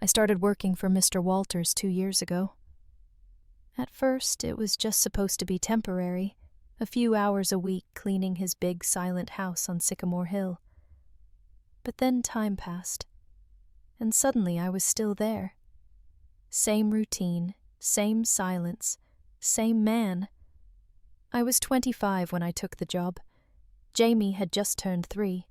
I started working for Mr. Walters 2 years ago. At first, it was just supposed to be temporary, a few hours a week cleaning his big silent house on Sycamore Hill. But then time passed, and suddenly I was still there. Same routine, same silence, same man. I was 25 when I took the job. Jamie had just turned 3.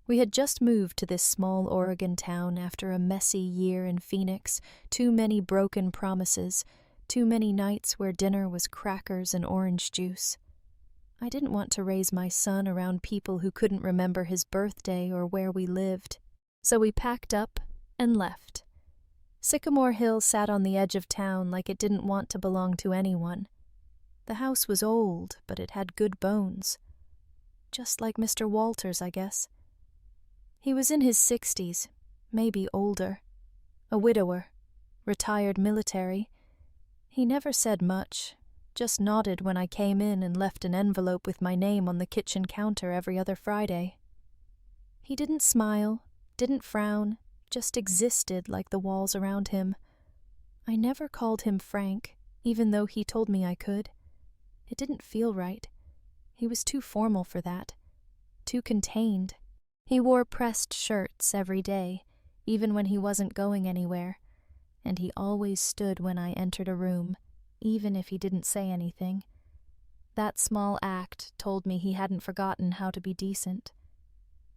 We had just moved to this small Oregon town after a messy year in Phoenix, too many broken promises, too many nights where dinner was crackers and orange juice. I didn't want to raise my son around people who couldn't remember his birthday or where we lived, so we packed up and left. Sycamore Hill sat on the edge of town like it didn't want to belong to anyone. The house was old, but it had good bones. Just like Mr. Walters, I guess. He was in his 60s, maybe older. A widower, retired military. He never said much, just nodded when I came in and left an envelope with my name on the kitchen counter every other Friday. He didn't smile, didn't frown, just existed like the walls around him. I never called him Frank, even though he told me I could. It didn't feel right. He was too formal for that, too contained. He wore pressed shirts every day, even when he wasn't going anywhere, and he always stood when I entered a room, even if he didn't say anything. That small act told me he hadn't forgotten how to be decent.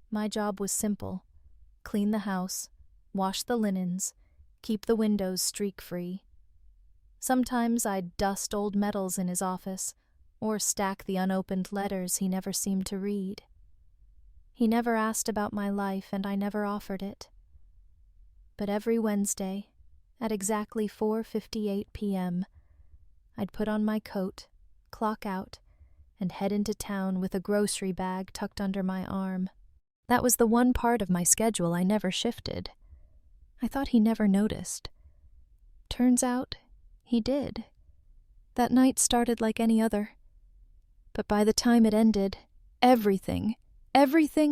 My job was simple: clean the house, wash the linens, keep the windows streak-free. Sometimes I'd dust old medals in his office, or stack the unopened letters he never seemed to read. He never asked about my life, and I never offered it. But every Wednesday, at exactly 4:58 p.m., I'd put on my coat, clock out, and head into town with a grocery bag tucked under my arm. That was the one part of my schedule I never shifted. I thought he never noticed. Turns out, he did. That night started like any other. But by the time it ended, everything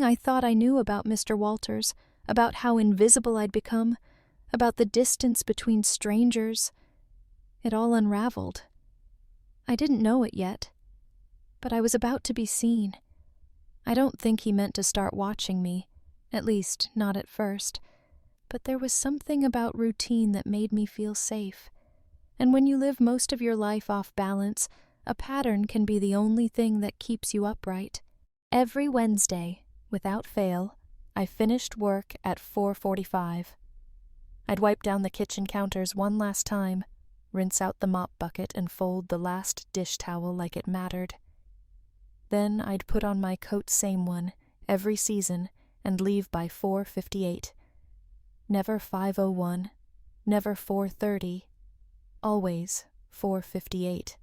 I thought I knew about Mr. Walters, about how invisible I'd become, about the distance between strangers, it all unraveled. I didn't know it yet, but I was about to be seen. I don't think he meant to start watching me, at least not at first, but there was something about routine that made me feel safe. And when you live most of your life off balance, a pattern can be the only thing that keeps you upright. Every Wednesday, without fail, I finished work at 4:45. I'd wipe down the kitchen counters one last time, rinse out the mop bucket, and fold the last dish towel like it mattered. Then I'd put on my coat, same one, every season, and leave by 4:58. Never 5:01, never 4:30, always 4:58.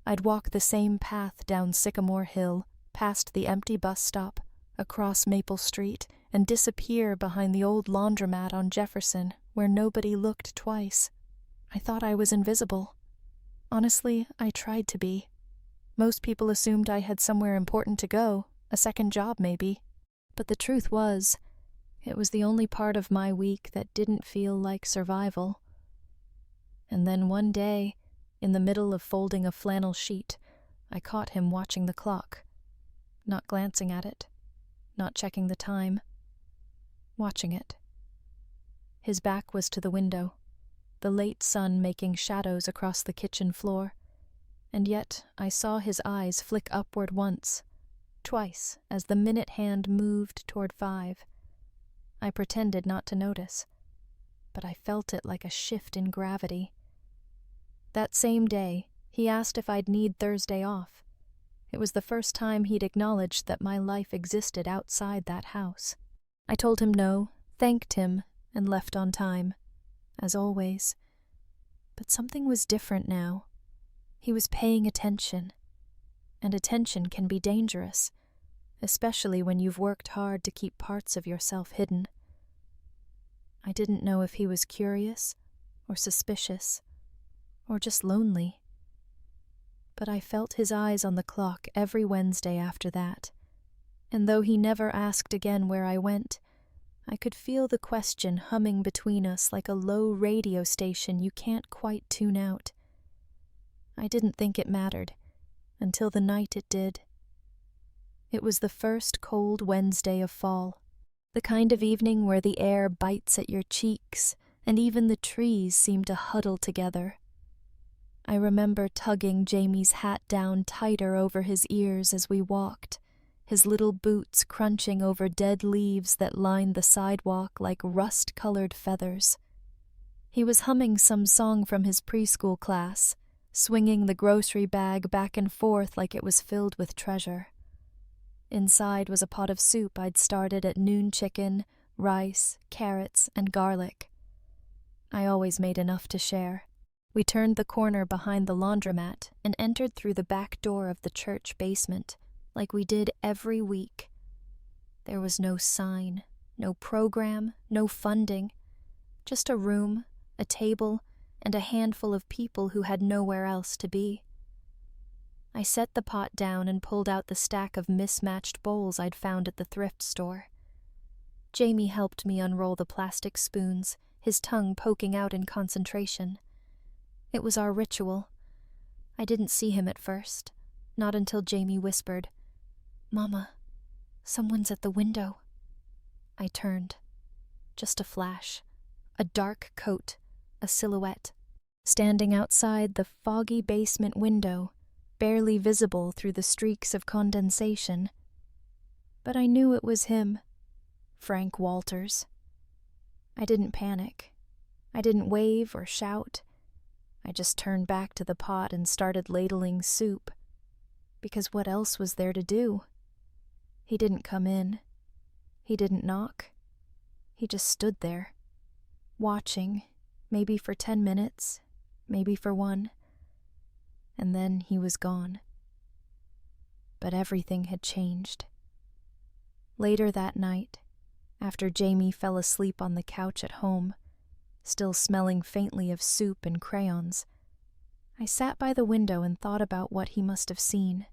I'd walk the same path down Sycamore Hill, past the empty bus stop, across Maple Street, and disappear behind the old laundromat on Jefferson, where nobody looked twice. I thought I was invisible. Honestly, I tried to be. Most people assumed I had somewhere important to go, a second job maybe. But the truth was, it was the only part of my week that didn't feel like survival. And then one day, in the middle of folding a flannel sheet, I caught him watching the clock. Not glancing at it, not checking the time. Watching it. His back was to the window, the late sun making shadows across the kitchen floor, and yet I saw his eyes flick upward once, twice as the minute hand moved toward 5. I pretended not to notice, but I felt it like a shift in gravity. That same day, he asked if I'd need Thursday off. It was the first time he'd acknowledged that my life existed outside that house. I told him no, thanked him, and left on time, as always. But something was different now. He was paying attention, and attention can be dangerous, especially when you've worked hard to keep parts of yourself hidden. I didn't know if he was curious, or suspicious, or just lonely. But I felt his eyes on the clock every Wednesday after that, and though he never asked again where I went, I could feel the question humming between us like a low radio station you can't quite tune out. I didn't think it mattered, until the night it did. It was the first cold Wednesday of fall, the kind of evening where the air bites at your cheeks and even the trees seem to huddle together. I remember tugging Jamie's hat down tighter over his ears as we walked, his little boots crunching over dead leaves that lined the sidewalk like rust-colored feathers. He was humming some song from his preschool class, swinging the grocery bag back and forth like it was filled with treasure. Inside was a pot of soup I'd started at noon: chicken, rice, carrots, and garlic. I always made enough to share. We turned the corner behind the laundromat and entered through the back door of the church basement, like we did every week. There was no sign, no program, no funding, just a room, a table, and a handful of people who had nowhere else to be. I set the pot down and pulled out the stack of mismatched bowls I'd found at the thrift store. Jamie helped me unroll the plastic spoons, his tongue poking out in concentration. It was our ritual. I didn't see him at first, not until Jamie whispered, "Mama, someone's at the window." I turned. Just a flash. A dark coat, a silhouette, standing outside the foggy basement window, barely visible through the streaks of condensation. But I knew it was him, Frank Walters. I didn't panic. I didn't wave or shout. I just turned back to the pot and started ladling soup. Because what else was there to do? He didn't come in. He didn't knock. He just stood there, watching, maybe for 10 minutes, maybe for 1. And then he was gone. But everything had changed. Later that night, after Jamie fell asleep on the couch at home, still smelling faintly of soup and crayons, I sat by the window and thought about what he must have seen.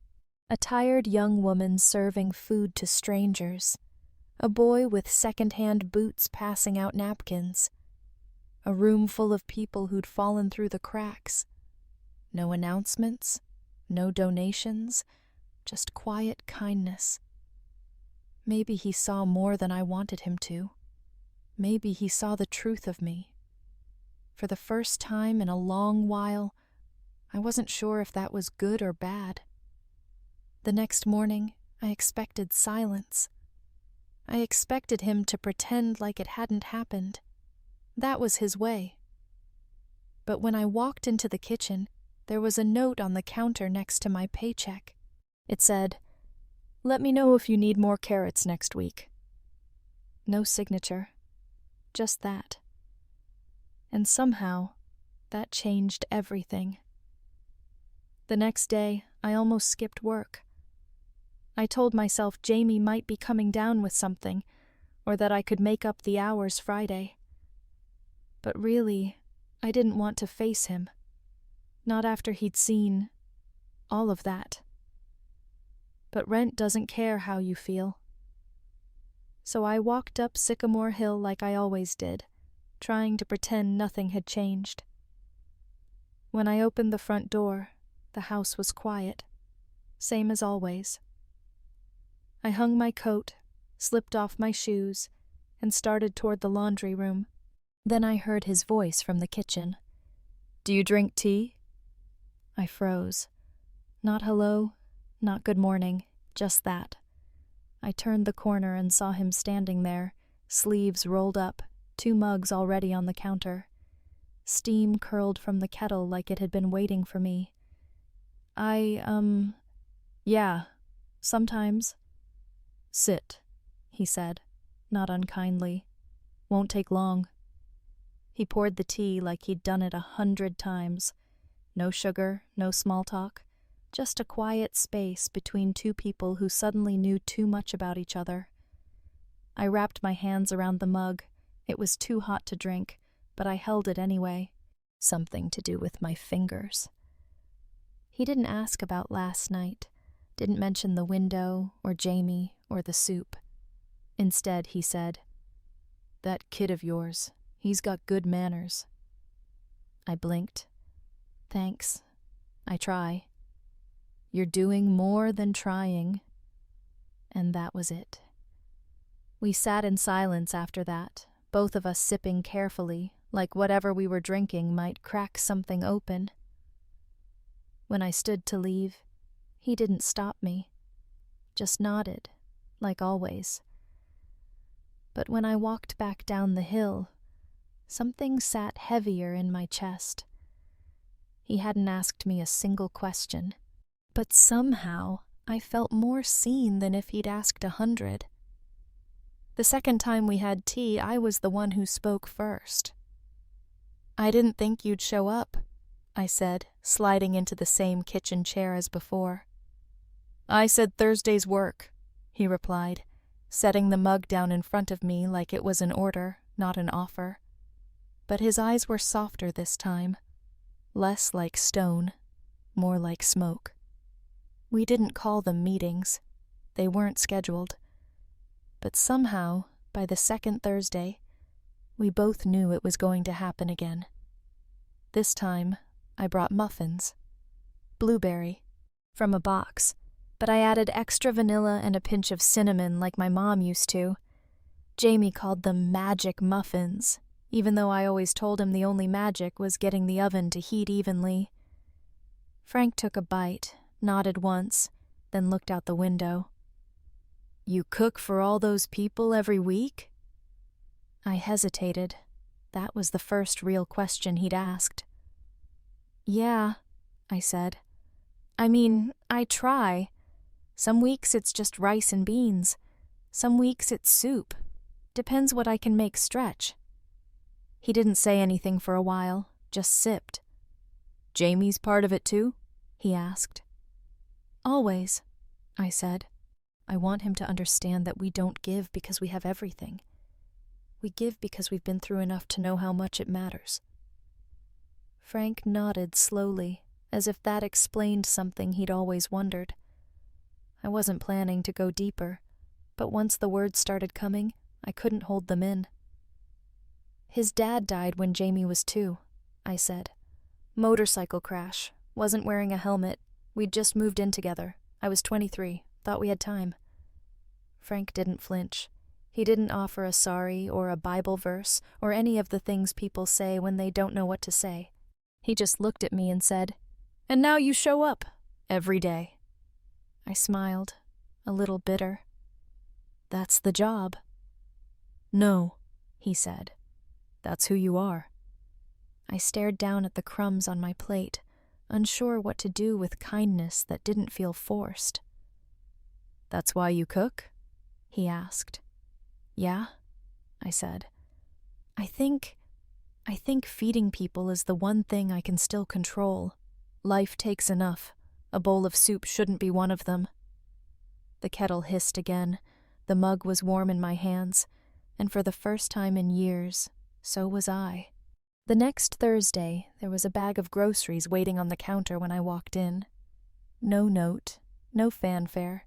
A tired young woman serving food to strangers, a boy with second-hand boots passing out napkins, a room full of people who'd fallen through the cracks. No announcements, no donations, just quiet kindness. Maybe he saw more than I wanted him to. Maybe he saw the truth of me. For the first time in a long while, I wasn't sure if that was good or bad. The next morning, I expected silence. I expected him to pretend like it hadn't happened. That was his way. But when I walked into the kitchen, there was a note on the counter next to my paycheck. It said, "Let me know if you need more carrots next week." No signature. Just that. And somehow, that changed everything. The next day, I almost skipped work. I told myself Jamie might be coming down with something, or that I could make up the hours Friday. But really, I didn't want to face him. Not after he'd seen all of that. But rent doesn't care how you feel. So I walked up Sycamore Hill like I always did, trying to pretend nothing had changed. When I opened the front door, the house was quiet, same as always. I hung my coat, slipped off my shoes, and started toward the laundry room. Then I heard his voice from the kitchen. "Do you drink tea?" I froze. Not hello, not good morning, just that. I turned the corner and saw him standing there, sleeves rolled up, 2 mugs already on the counter. Steam curled from the kettle like it had been waiting for me. Yeah, sometimes." "Sit," he said, not unkindly. "Won't take long." He poured the tea like he'd done it 100 times. No sugar, no small talk, just a quiet space between 2 people who suddenly knew too much about each other. I wrapped my hands around the mug. It was too hot to drink, but I held it anyway. Something to do with my fingers. He didn't ask about last night, didn't mention the window, or Jamie, or the soup. Instead, he said, That kid of yours, he's got good manners. I blinked. Thanks. I try. You're doing more than trying. And that was it. We sat in silence after that, both of us sipping carefully, like whatever we were drinking might crack something open. When I stood to leave, he didn't stop me, just nodded, like always. But when I walked back down the hill, something sat heavier in my chest. He hadn't asked me a single question, but somehow I felt more seen than if he'd asked 100. The second time we had tea, I was the one who spoke first. I didn't think you'd show up, I said, sliding into the same kitchen chair as before. I said Thursday's work, he replied, setting the mug down in front of me like it was an order, not an offer. But his eyes were softer this time, less like stone, more like smoke. We didn't call them meetings. They weren't scheduled. But somehow, by the second Thursday, we both knew it was going to happen again. This time, I brought muffins. Blueberry. From a box. But I added extra vanilla and a pinch of cinnamon like my mom used to. Jamie called them magic muffins, even though I always told him the only magic was getting the oven to heat evenly. Frank took a bite, nodded once, then looked out the window. You cook for all those people every week? I hesitated. That was the first real question he'd asked. Yeah, I said. I mean, I try. Some weeks it's just rice and beans. Some weeks it's soup. Depends what I can make stretch. He didn't say anything for a while, just sipped. Jamie's part of it too? He asked. Always, I said. I want him to understand that we don't give because we have everything. We give because we've been through enough to know how much it matters. Frank nodded slowly, as if that explained something he'd always wondered. I wasn't planning to go deeper, but once the words started coming, I couldn't hold them in. His dad died when Jamie was 2, I said. Motorcycle crash, wasn't wearing a helmet. We'd just moved in together. I was 23, thought we had time. Frank didn't flinch. He didn't offer a sorry or a Bible verse or any of the things people say when they don't know what to say. He just looked at me and said, "And now you show up, every day." I smiled, a little bitter. That's the job. No, he said. That's who you are. I stared down at the crumbs on my plate, unsure what to do with kindness that didn't feel forced. That's why you cook? He asked. Yeah, I said. I think feeding people is the one thing I can still control. Life takes enough. A bowl of soup shouldn't be one of them. The kettle hissed again. The mug was warm in my hands, and for the first time in years, so was I. The next Thursday, there was a bag of groceries waiting on the counter when I walked in. No note, no fanfare.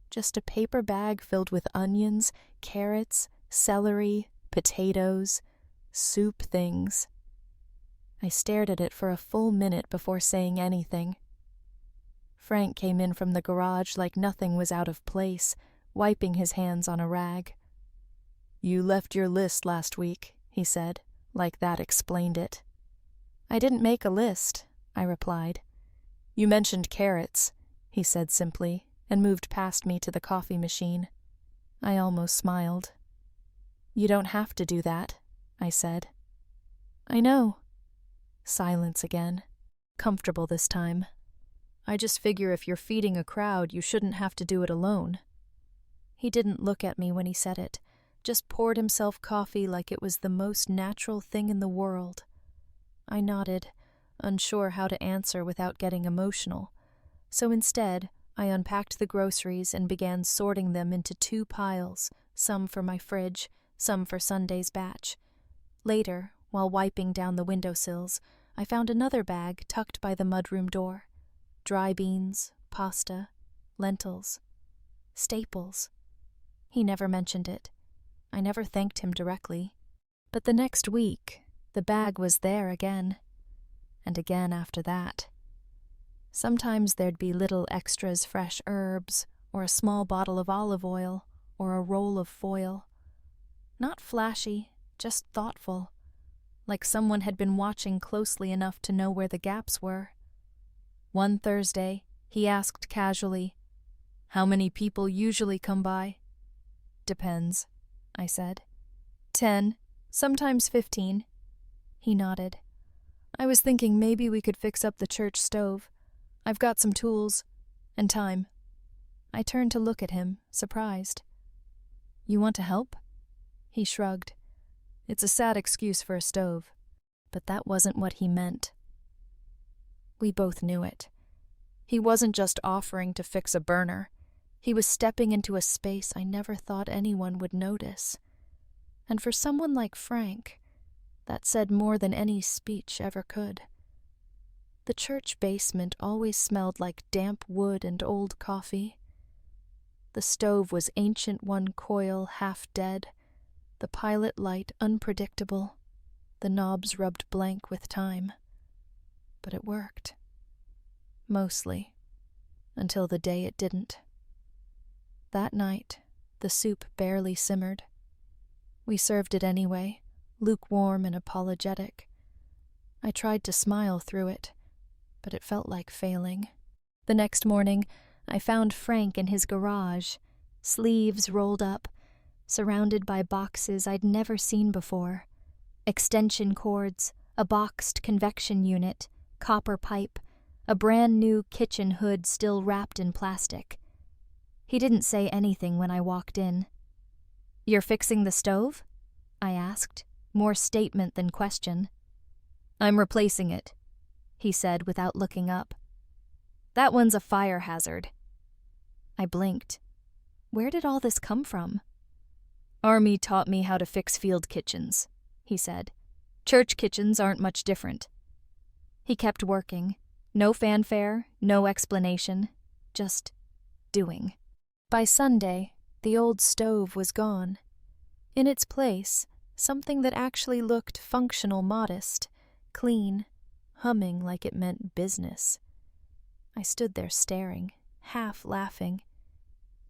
Just a paper bag filled with onions, carrots, celery, potatoes, soup things. I stared at it for a full minute before saying anything. Frank came in from the garage like nothing was out of place, wiping his hands on a rag. You left your list last week, he said, like that explained it. I didn't make a list, I replied. You mentioned carrots, he said simply, and moved past me to the coffee machine. I almost smiled. You don't have to do that, I said. I know. Silence again. Comfortable this time. I just figure if you're feeding a crowd, you shouldn't have to do it alone. He didn't look at me when he said it, just poured himself coffee like it was the most natural thing in the world. I nodded, unsure how to answer without getting emotional, so instead, I unpacked the groceries and began sorting them into 2 piles, some for my fridge, some for Sunday's batch. Later, while wiping down the windowsills, I found another bag tucked by the mudroom door. Dry beans, pasta, lentils. Staples. He never mentioned it. I never thanked him directly. But the next week, the bag was there again. And again after that. Sometimes there'd be little extras, fresh herbs, or a small bottle of olive oil, or a roll of foil. Not flashy, just thoughtful, like someone had been watching closely enough to know where the gaps were. One Thursday, he asked casually, "How many people usually come by?" "Depends," I said. 10, sometimes 15. He nodded. "I was thinking maybe we could fix up the church stove. I've got some tools. And time." I turned to look at him, surprised. "You want to help?" He shrugged. "It's a sad excuse for a stove." But that wasn't what he meant. We both knew it. He wasn't just offering to fix a burner. He was stepping into a space I never thought anyone would notice. And for someone like Frank, that said more than any speech ever could. The church basement always smelled like damp wood and old coffee. The stove was ancient one coil half dead, the pilot light unpredictable, the knobs rubbed blank with time. But it worked. Mostly. Until the day it didn't. That night, the soup barely simmered. We served it anyway, lukewarm and apologetic. I tried to smile through it, but it felt like failing. The next morning, I found Frank in his garage, sleeves rolled up, surrounded by boxes I'd never seen before. Extension cords, a boxed convection unit, copper pipe, a brand new kitchen hood still wrapped in plastic. He didn't say anything when I walked in. "You're fixing the stove?" I asked, more statement than question. "I'm replacing it," he said without looking up. "That one's a fire hazard." I blinked. Where did all this come from? "Army taught me how to fix field kitchens," he said. "Church kitchens aren't much different." He kept working. No fanfare, no explanation, just doing. By Sunday, the old stove was gone. In its place, something that actually looked functional, modest, clean, humming like it meant business. I stood there staring, half laughing.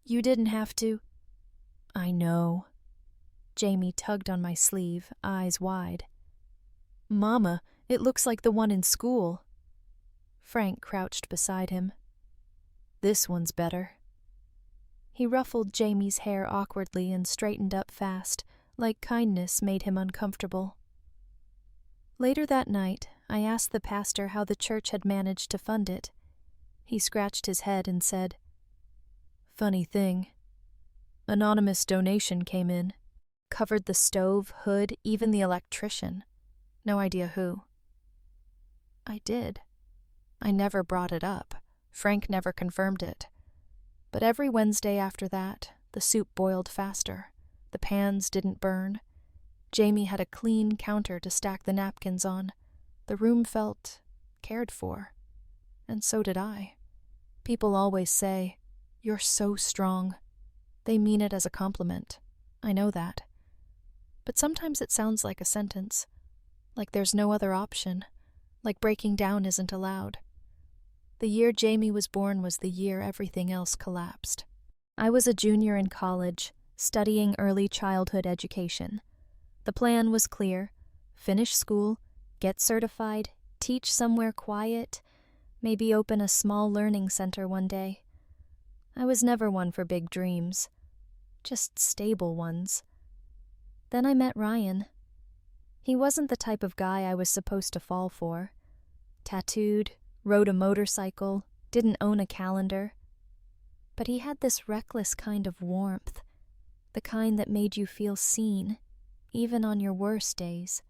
"You didn't have to." "I know." Jamie tugged on my sleeve, eyes wide. "Mama, it looks like the one in school." Frank crouched beside him. "This one's better." He ruffled Jamie's hair awkwardly and straightened up fast, like kindness made him uncomfortable. Later that night, I asked the pastor how the church had managed to fund it. He scratched his head and said, "Funny thing. Anonymous donation came in. Covered the stove, hood, even the electrician. No idea who." I did. I never brought it up. Frank never confirmed it. But every Wednesday after that, the soup boiled faster. The pans didn't burn. Jamie had a clean counter to stack the napkins on. The room felt cared for. And so did I. People always say, "You're so strong." They mean it as a compliment. I know that. But sometimes it sounds like a sentence. Like there's no other option. Like breaking down isn't allowed. The year Jamie was born was the year everything else collapsed. I was a junior in college, studying early childhood education. The plan was clear: finish school, get certified, teach somewhere quiet, maybe open a small learning center one day. I was never one for big dreams, just stable ones. Then I met Ryan. He wasn't the type of guy I was supposed to fall for. Tattooed, rode a motorcycle, didn't own a calendar. But he had this reckless kind of warmth, the kind that made you feel seen, even on your worst days.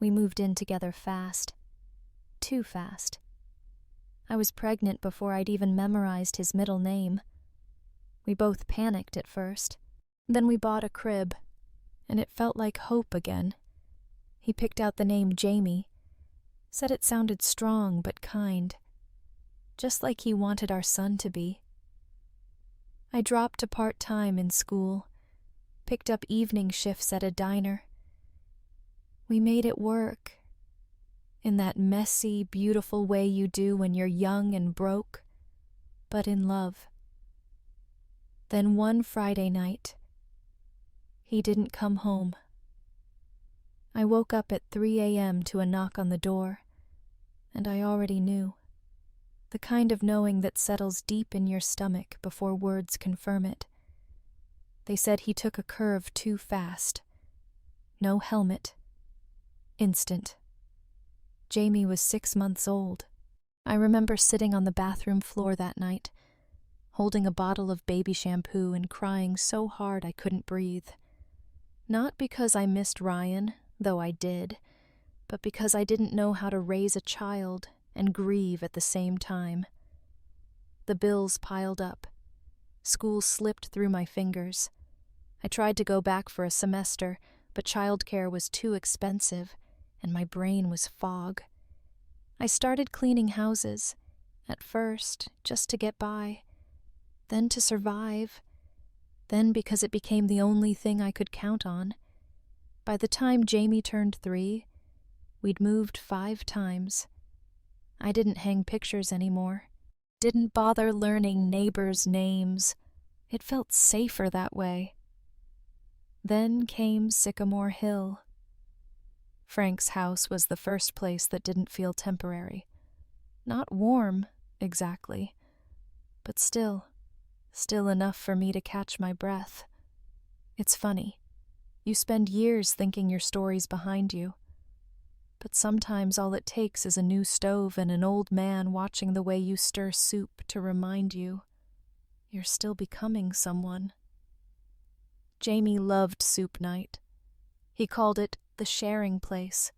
We moved in together fast. Too fast. I was pregnant before I'd even memorized his middle name. We both panicked at first. Then we bought a crib, and it felt like hope again. He picked out the name Jamie, said it sounded strong but kind, just like he wanted our son to be. I dropped to part-time in school, picked up evening shifts at a diner. We made it work, in that messy, beautiful way you do when you're young and broke, but in love. Then one Friday night, he didn't come home. I woke up at 3 a.m. to a knock on the door, and I already knew. The kind of knowing that settles deep in your stomach before words confirm it. They said he took a curve too fast. No helmet. Instant. Jamie was 6 months old. I remember sitting on the bathroom floor that night, holding a bottle of baby shampoo and crying so hard I couldn't breathe. Not because I missed Ryan, though I did, but because I didn't know how to raise a child and grieve at the same time. The bills piled up. School slipped through my fingers. I tried to go back for a semester, but childcare was too expensive, and my brain was fog. I started cleaning houses, at first just to get by, then to survive, then because it became the only thing I could count on. By the time Jamie turned 3, we'd moved 5 times. I didn't hang pictures anymore, didn't bother learning neighbors' names. It felt safer that way. Then came Sycamore Hill. Frank's house was the first place that didn't feel temporary. Not warm, exactly, but still enough for me to catch my breath. It's funny. You spend years thinking your story's behind you, but sometimes all it takes is a new stove and an old man watching the way you stir soup to remind you you're still becoming someone. Jamie loved soup night. He called it the sharing place.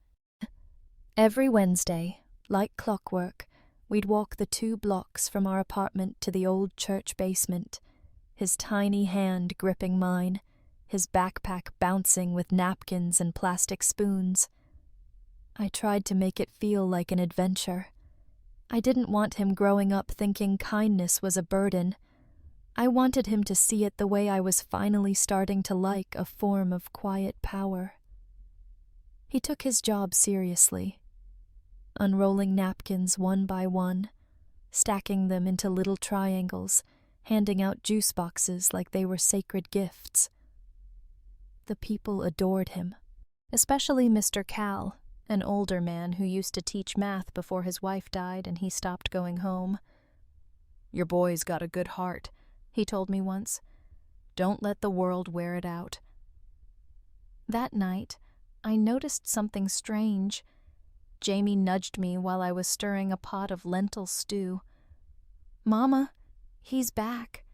Every Wednesday, like clockwork, we'd walk the 2 blocks from our apartment to the old church basement, his tiny hand gripping mine, his backpack bouncing with napkins and plastic spoons. I tried to make it feel like an adventure. I didn't want him growing up thinking kindness was a burden. I wanted him to see it the way I was finally starting to like a form of quiet power. He took his job seriously, unrolling napkins one by one, stacking them into little triangles, handing out juice boxes like they were sacred gifts. The people adored him, especially Mr. Cal, an older man who used to teach math before his wife died and he stopped going home. "Your boy's got a good heart," he told me once. "Don't let the world wear it out." That night, I noticed something strange. Jamie nudged me while I was stirring a pot of lentil stew. "Mama, he's back."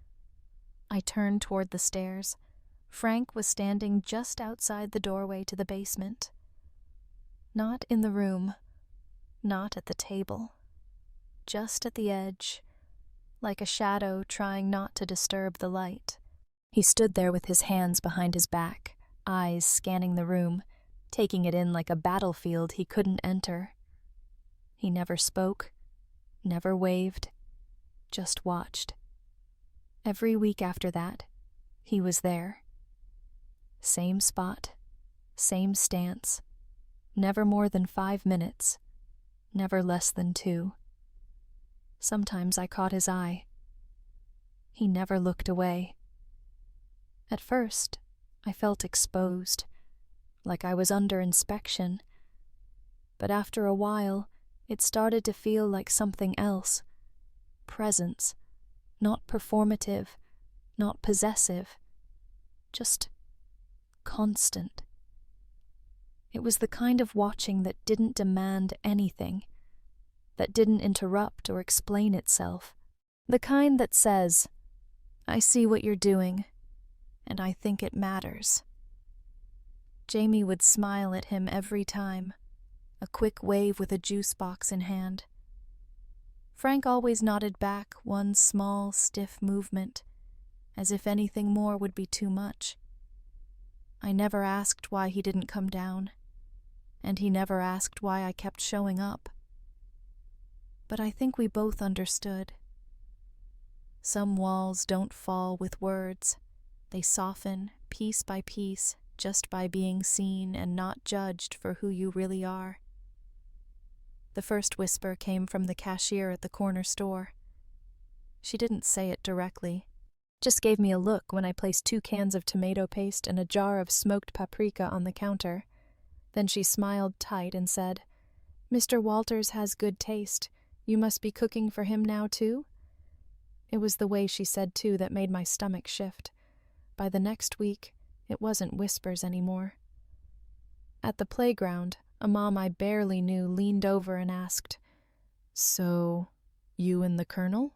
I turned toward the stairs. Frank was standing just outside the doorway to the basement. Not in the room, not at the table, just at the edge, like a shadow trying not to disturb the light. He stood there with his hands behind his back, eyes scanning the room, taking it in like a battlefield he couldn't enter. He never spoke, never waved, just watched. Every week after that, he was there. Same spot, same stance, never more than 5 minutes, never less than 2. Sometimes I caught his eye. He never looked away. At first, I felt exposed, like I was under inspection. But after a while, it started to feel like something else. Presence, not performative, not possessive, just constant. It was the kind of watching that didn't demand anything, that didn't interrupt or explain itself. The kind that says, "I see what you're doing, and I think it matters." Jamie would smile at him every time, a quick wave with a juice box in hand. Frank always nodded back one small, stiff movement, as if anything more would be too much. I never asked why he didn't come down, and he never asked why I kept showing up. But I think we both understood. Some walls don't fall with words. They soften, piece by piece, just by being seen and not judged for who you really are. The first whisper came from the cashier at the corner store. She didn't say it directly, just gave me a look when I placed 2 cans of tomato paste and a jar of smoked paprika on the counter. Then she smiled tight and said, "Mr. Walters has good taste. You must be cooking for him now, too?" It was the way she said too that made my stomach shift. By the next week, it wasn't whispers anymore. At the playground, a mom I barely knew leaned over and asked, "So, you and the Colonel?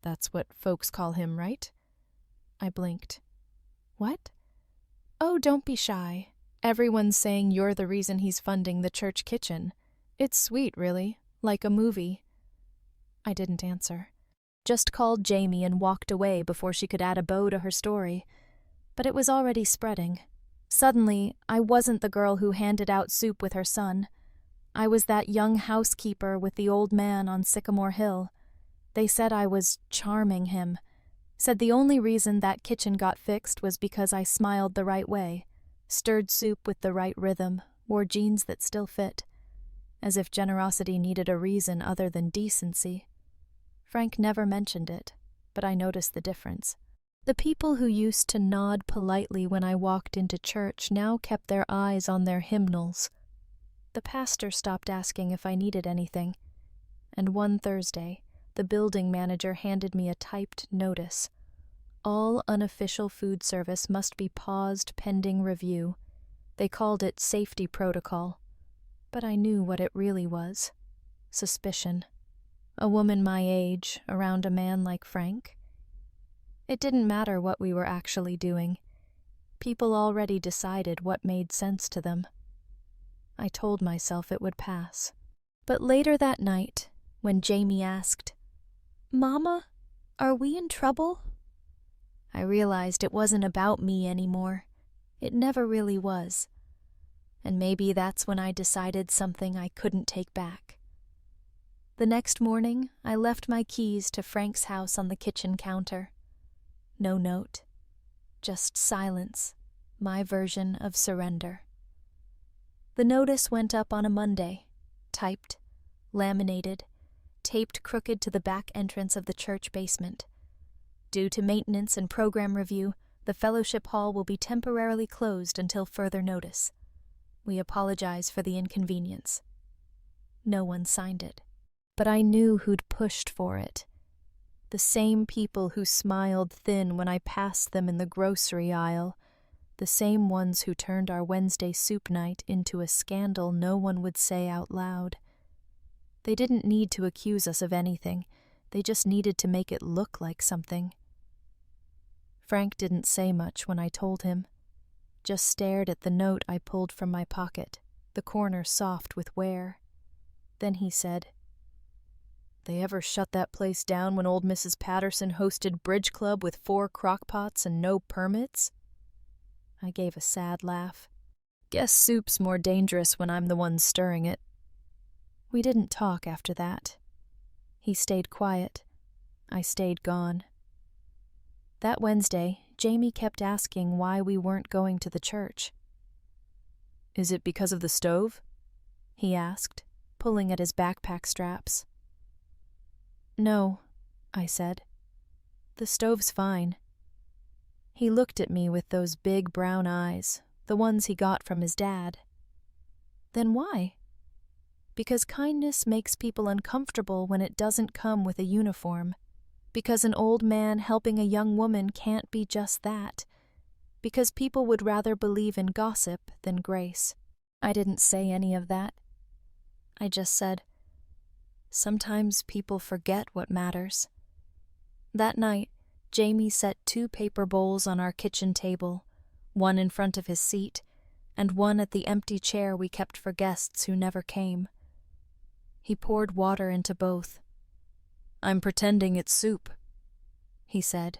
That's what folks call him, right?" I blinked. "What?" "Oh, don't be shy. Everyone's saying you're the reason he's funding the church kitchen. It's sweet, really, like a movie." I didn't answer. Just called Jamie and walked away before she could add a bow to her story. But it was already spreading. Suddenly, I wasn't the girl who handed out soup with her son. I was that young housekeeper with the old man on Sycamore Hill. They said I was charming him. Said the only reason that kitchen got fixed was because I smiled the right way, stirred soup with the right rhythm, wore jeans that still fit. As if generosity needed a reason other than decency. Frank never mentioned it, but I noticed the difference. The people who used to nod politely when I walked into church now kept their eyes on their hymnals. The pastor stopped asking if I needed anything, and one Thursday, the building manager handed me a typed notice. All unofficial food service must be paused pending review. They called it safety protocol, but I knew what it really was. Suspicion. A woman my age, around a man like Frank? It didn't matter what we were actually doing. People already decided what made sense to them. I told myself it would pass. But later that night, when Jamie asked, "Mama, are we in trouble?" I realized it wasn't about me anymore. It never really was. And maybe that's when I decided something I couldn't take back. The next morning, I left my keys to Frank's house on the kitchen counter. No note. Just silence, my version of surrender. The notice went up on a Monday, typed, laminated, taped crooked to the back entrance of the church basement. Due to maintenance and program review, the fellowship hall will be temporarily closed until further notice. We apologize for the inconvenience. No one signed it, but I knew who'd pushed for it. The same people who smiled thin when I passed them in the grocery aisle, the same ones who turned our Wednesday soup night into a scandal no one would say out loud. They didn't need to accuse us of anything, they just needed to make it look like something. Frank didn't say much when I told him, just stared at the note I pulled from my pocket, the corner soft with wear. Then he said, "They ever shut that place down when old Mrs. Patterson hosted bridge club with 4 crockpots and no permits?" I gave a sad laugh. Guess soup's more dangerous when I'm the one stirring it. We didn't talk after that. He stayed quiet. I stayed gone. That Wednesday, Jamie kept asking why we weren't going to the church. "Is it because of the stove?" he asked, pulling at his backpack straps. "No," I said. "The stove's fine." He looked at me with those big brown eyes, the ones he got from his dad. "Then why?" "Because kindness makes people uncomfortable when it doesn't come with a uniform. Because an old man helping a young woman can't be just that. Because people would rather believe in gossip than grace." I didn't say any of that. I just said, "Sometimes people forget what matters." That night, Jamie set 2 paper bowls on our kitchen table, one in front of his seat, and one at the empty chair we kept for guests who never came. He poured water into both. "I'm pretending it's soup," he said.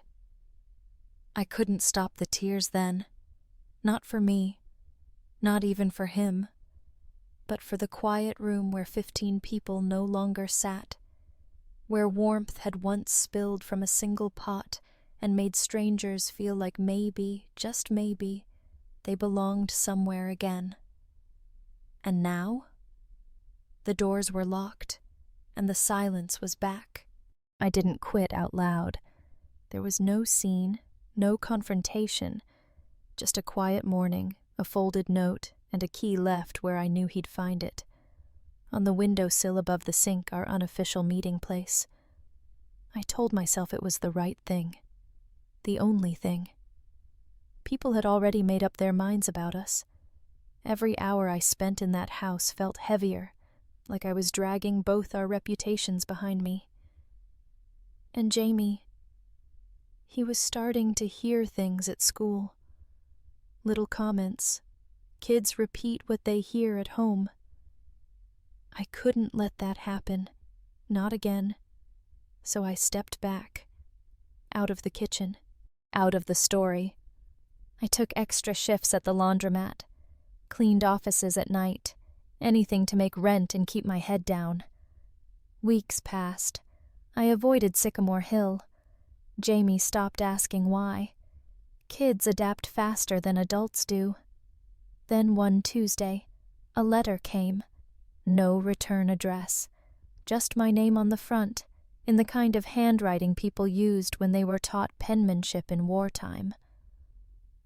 I couldn't stop the tears then. Not for me, not even for him, but for the quiet room where 15 people no longer sat, where warmth had once spilled from a single pot and made strangers feel like maybe, just maybe, they belonged somewhere again. And now? The doors were locked, and the silence was back. I didn't quit out loud. There was no scene, no confrontation, just a quiet morning, a folded note, and a key left where I knew he'd find it. On the windowsill above the sink, our unofficial meeting place. I told myself it was the right thing. The only thing. People had already made up their minds about us. Every hour I spent in that house felt heavier, like I was dragging both our reputations behind me. And Jamie, he was starting to hear things at school. Little comments. Kids repeat what they hear at home. I couldn't let that happen. Not again. So I stepped back. Out of the kitchen. Out of the story. I took extra shifts at the laundromat. Cleaned offices at night. Anything to make rent and keep my head down. Weeks passed. I avoided Sycamore Hill. Jamie stopped asking why. Kids adapt faster than adults do. Then one Tuesday, a letter came. No return address. Just my name on the front, in the kind of handwriting people used when they were taught penmanship in wartime.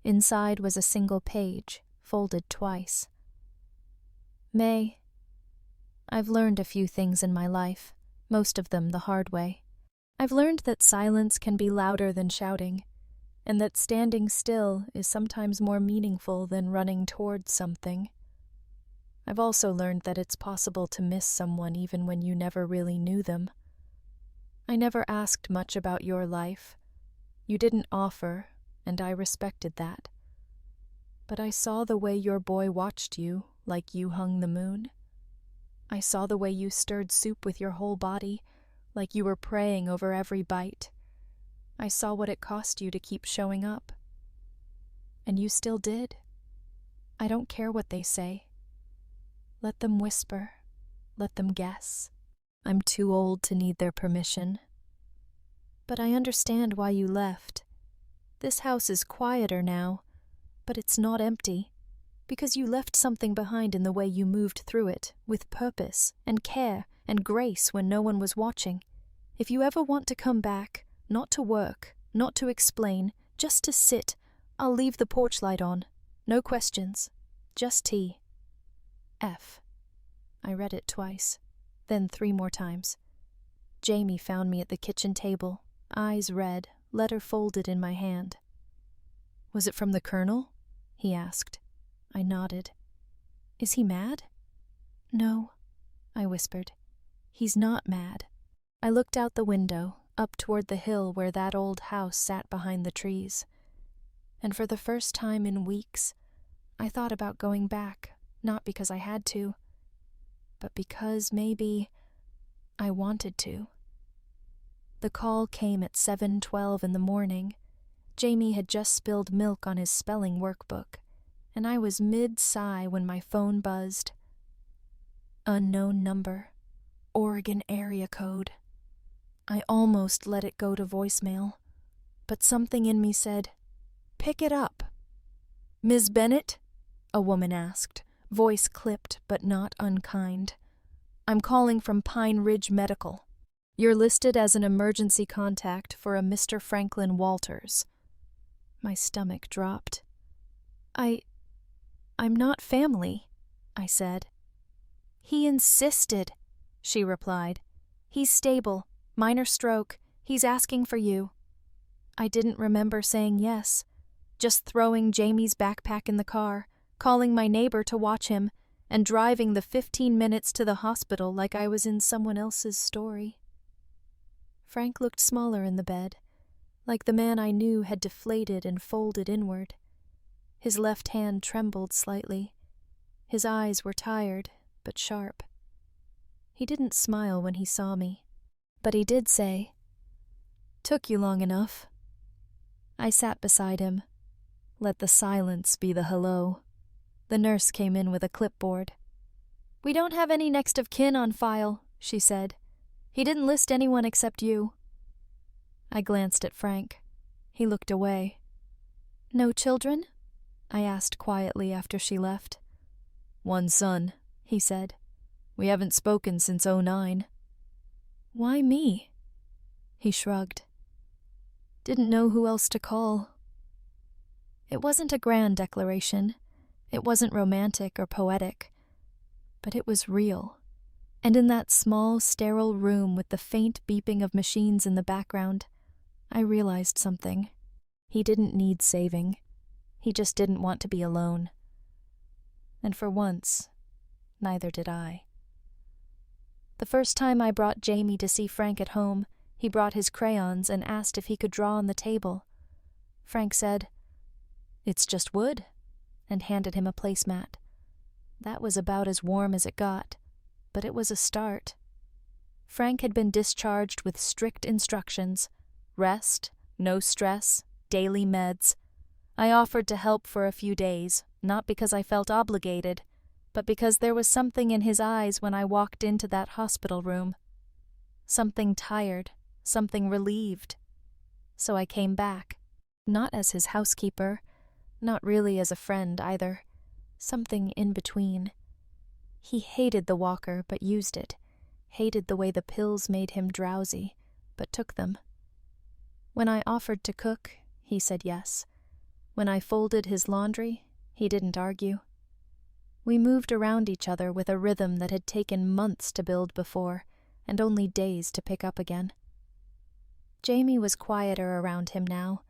Inside was a single page, folded twice. May, I've learned a few things in my life, most of them the hard way. I've learned that silence can be louder than shouting, and that standing still is sometimes more meaningful than running towards something. I've also learned that it's possible to miss someone even when you never really knew them. I never asked much about your life. You didn't offer, and I respected that. But I saw the way your boy watched you, like you hung the moon. I saw the way you stirred soup with your whole body, like you were praying over every bite. I saw what it cost you to keep showing up. And you still did. I don't care what they say. Let them whisper. Let them guess. I'm too old to need their permission. But I understand why you left. This house is quieter now, but it's not empty, because you left something behind in the way you moved through it, with purpose and care and grace when no one was watching. If you ever want to come back, not to work, not to explain, just to sit, I'll leave the porch light on. No questions. Just tea. F. I read it twice, then 3 more times. Jamie found me at the kitchen table, eyes red, letter folded in my hand. Was it from the Colonel? He asked. I nodded. Is he mad? No, I whispered. He's not mad. I looked out the window, up toward the hill where that old house sat behind the trees. And for the first time in weeks, I thought about going back, not because I had to, but because maybe I wanted to. The call came at 7:12 in the morning. Jamie had just spilled milk on his spelling workbook, and I was mid-sigh when my phone buzzed. Unknown number. Oregon area code. I almost let it go to voicemail, but something in me said, "Pick it up." "Ms. Bennett?" a woman asked, voice clipped but not unkind. "I'm calling from Pine Ridge Medical. You're listed as an emergency contact for a Mr. Franklin Walters." My stomach dropped. I'm not family," I said. "He insisted," she replied. "He's stable, minor stroke, he's asking for you." I didn't remember saying yes, just throwing Jamie's backpack in the car, calling my neighbor to watch him, and driving the 15 minutes to the hospital like I was in someone else's story. Frank looked smaller in the bed, like the man I knew had deflated and folded inward. His left hand trembled slightly. His eyes were tired, but sharp. He didn't smile when he saw me, but he did say, "Took you long enough." I sat beside him. Let the silence be the hello. The nurse came in with a clipboard. "We don't have any next of kin on file," she said. "He didn't list anyone except you." I glanced at Frank. He looked away. "No children?" I asked quietly after she left. "One son," he said. "We haven't spoken since '09. "Why me?" He shrugged. "Didn't know who else to call." It wasn't a grand declaration. It wasn't romantic or poetic. But it was real. And in that small, sterile room with the faint beeping of machines in the background, I realized something. He didn't need saving. He just didn't want to be alone. And for once, neither did I. The first time I brought Jamie to see Frank at home, he brought his crayons and asked if he could draw on the table. Frank said, "It's just wood," and handed him a placemat. That was about as warm as it got, but it was a start. Frank had been discharged with strict instructions: rest, no stress, daily meds. I offered to help for a few days, not because I felt obligated, but because there was something in his eyes when I walked into that hospital room. Something tired, something relieved. So I came back, not as his housekeeper, not really as a friend either, something in between. He hated the walker but used it, hated the way the pills made him drowsy, but took them. When I offered to cook, he said yes. When I folded his laundry, he didn't argue. We moved around each other with a rhythm that had taken months to build before, and only days to pick up again. Jamie was quieter around him now,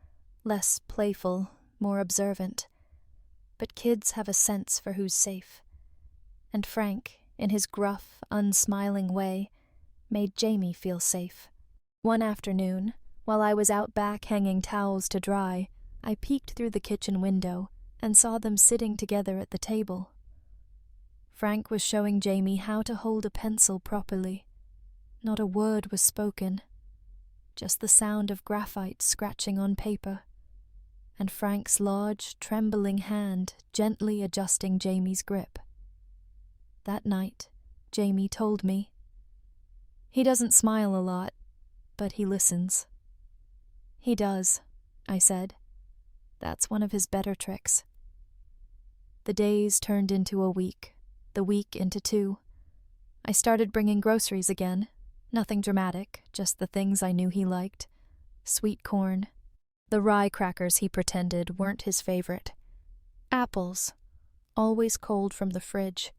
less playful, more observant. But kids have a sense for who's safe. And Frank, in his gruff, unsmiling way, made Jamie feel safe. One afternoon, while I was out back hanging towels to dry, I peeked through the kitchen window and saw them sitting together at the table. Frank was showing Jamie how to hold a pencil properly. Not a word was spoken, just the sound of graphite scratching on paper, and Frank's large, trembling hand gently adjusting Jamie's grip. That night, Jamie told me, "He doesn't smile a lot, but he listens." "He does," I said. "That's one of his better tricks." The days turned into a week, the week into 2. I started bringing groceries again. Nothing dramatic, just the things I knew he liked. Sweet corn. The rye crackers he pretended weren't his favorite. Apples, always cold from the fridge.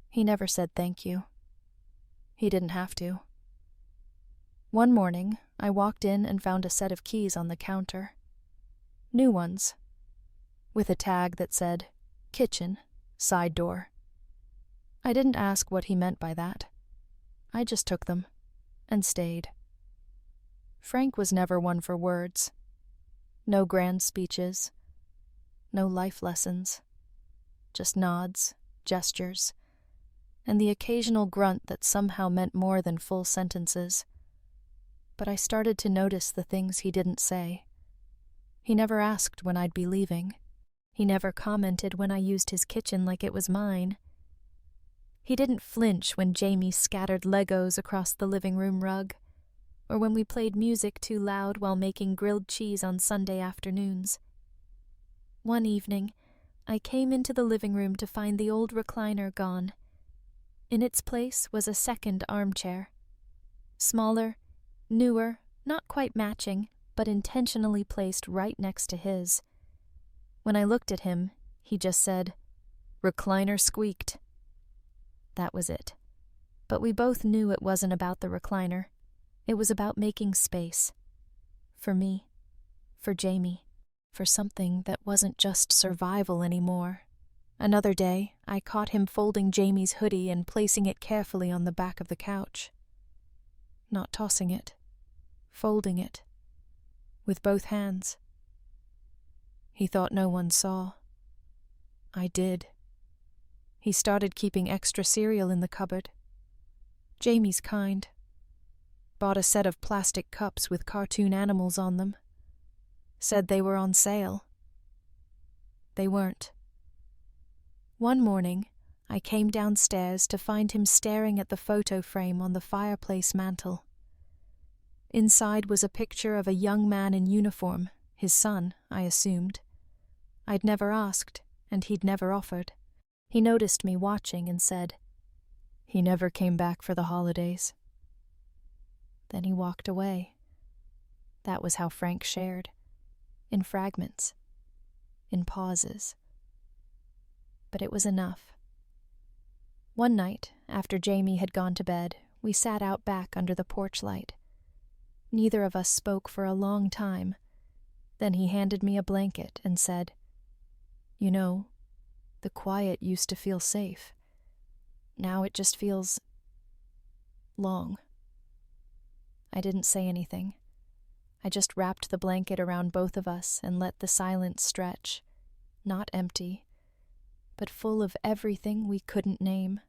He never said thank you. He didn't have to. One morning, I walked in and found a set of keys on the counter. New ones, with a tag that said, "Kitchen, side door." I didn't ask what he meant by that. I just took them, and stayed. Frank was never one for words. No grand speeches. No life lessons. Just nods, gestures, and the occasional grunt that somehow meant more than full sentences. But I started to notice the things he didn't say. He never asked when I'd be leaving. He never commented when I used his kitchen like it was mine. He didn't flinch when Jamie scattered Legos across the living room rug, or when we played music too loud while making grilled cheese on Sunday afternoons. One evening, I came into the living room to find the old recliner gone. In its place was a second armchair. Smaller, newer, not quite matching, but intentionally placed right next to his. When I looked at him, he just said, "Recliner squeaked." That was it. But we both knew it wasn't about the recliner. It was about making space. For me. For Jamie. For something that wasn't just survival anymore. Another day, I caught him folding Jamie's hoodie and placing it carefully on the back of the couch. Not tossing it. Folding it. With both hands. He thought no one saw. I did. He started keeping extra cereal in the cupboard. Jamie's kind. Bought a set of plastic cups with cartoon animals on them. Said they were on sale. They weren't. One morning, I came downstairs to find him staring at the photo frame on the fireplace mantel. Inside was a picture of a young man in uniform, his son, I assumed. I'd never asked, and he'd never offered. He noticed me watching and said, "He never came back for the holidays." Then he walked away. That was how Frank shared. In fragments. In pauses. But it was enough. One night, after Jamie had gone to bed, we sat out back under the porch light. Neither of us spoke for a long time. Then he handed me a blanket and said, "You know, the quiet used to feel safe. Now it just feels long." I didn't say anything. I just wrapped the blanket around both of us and let the silence stretch, not empty, but full of everything we couldn't name.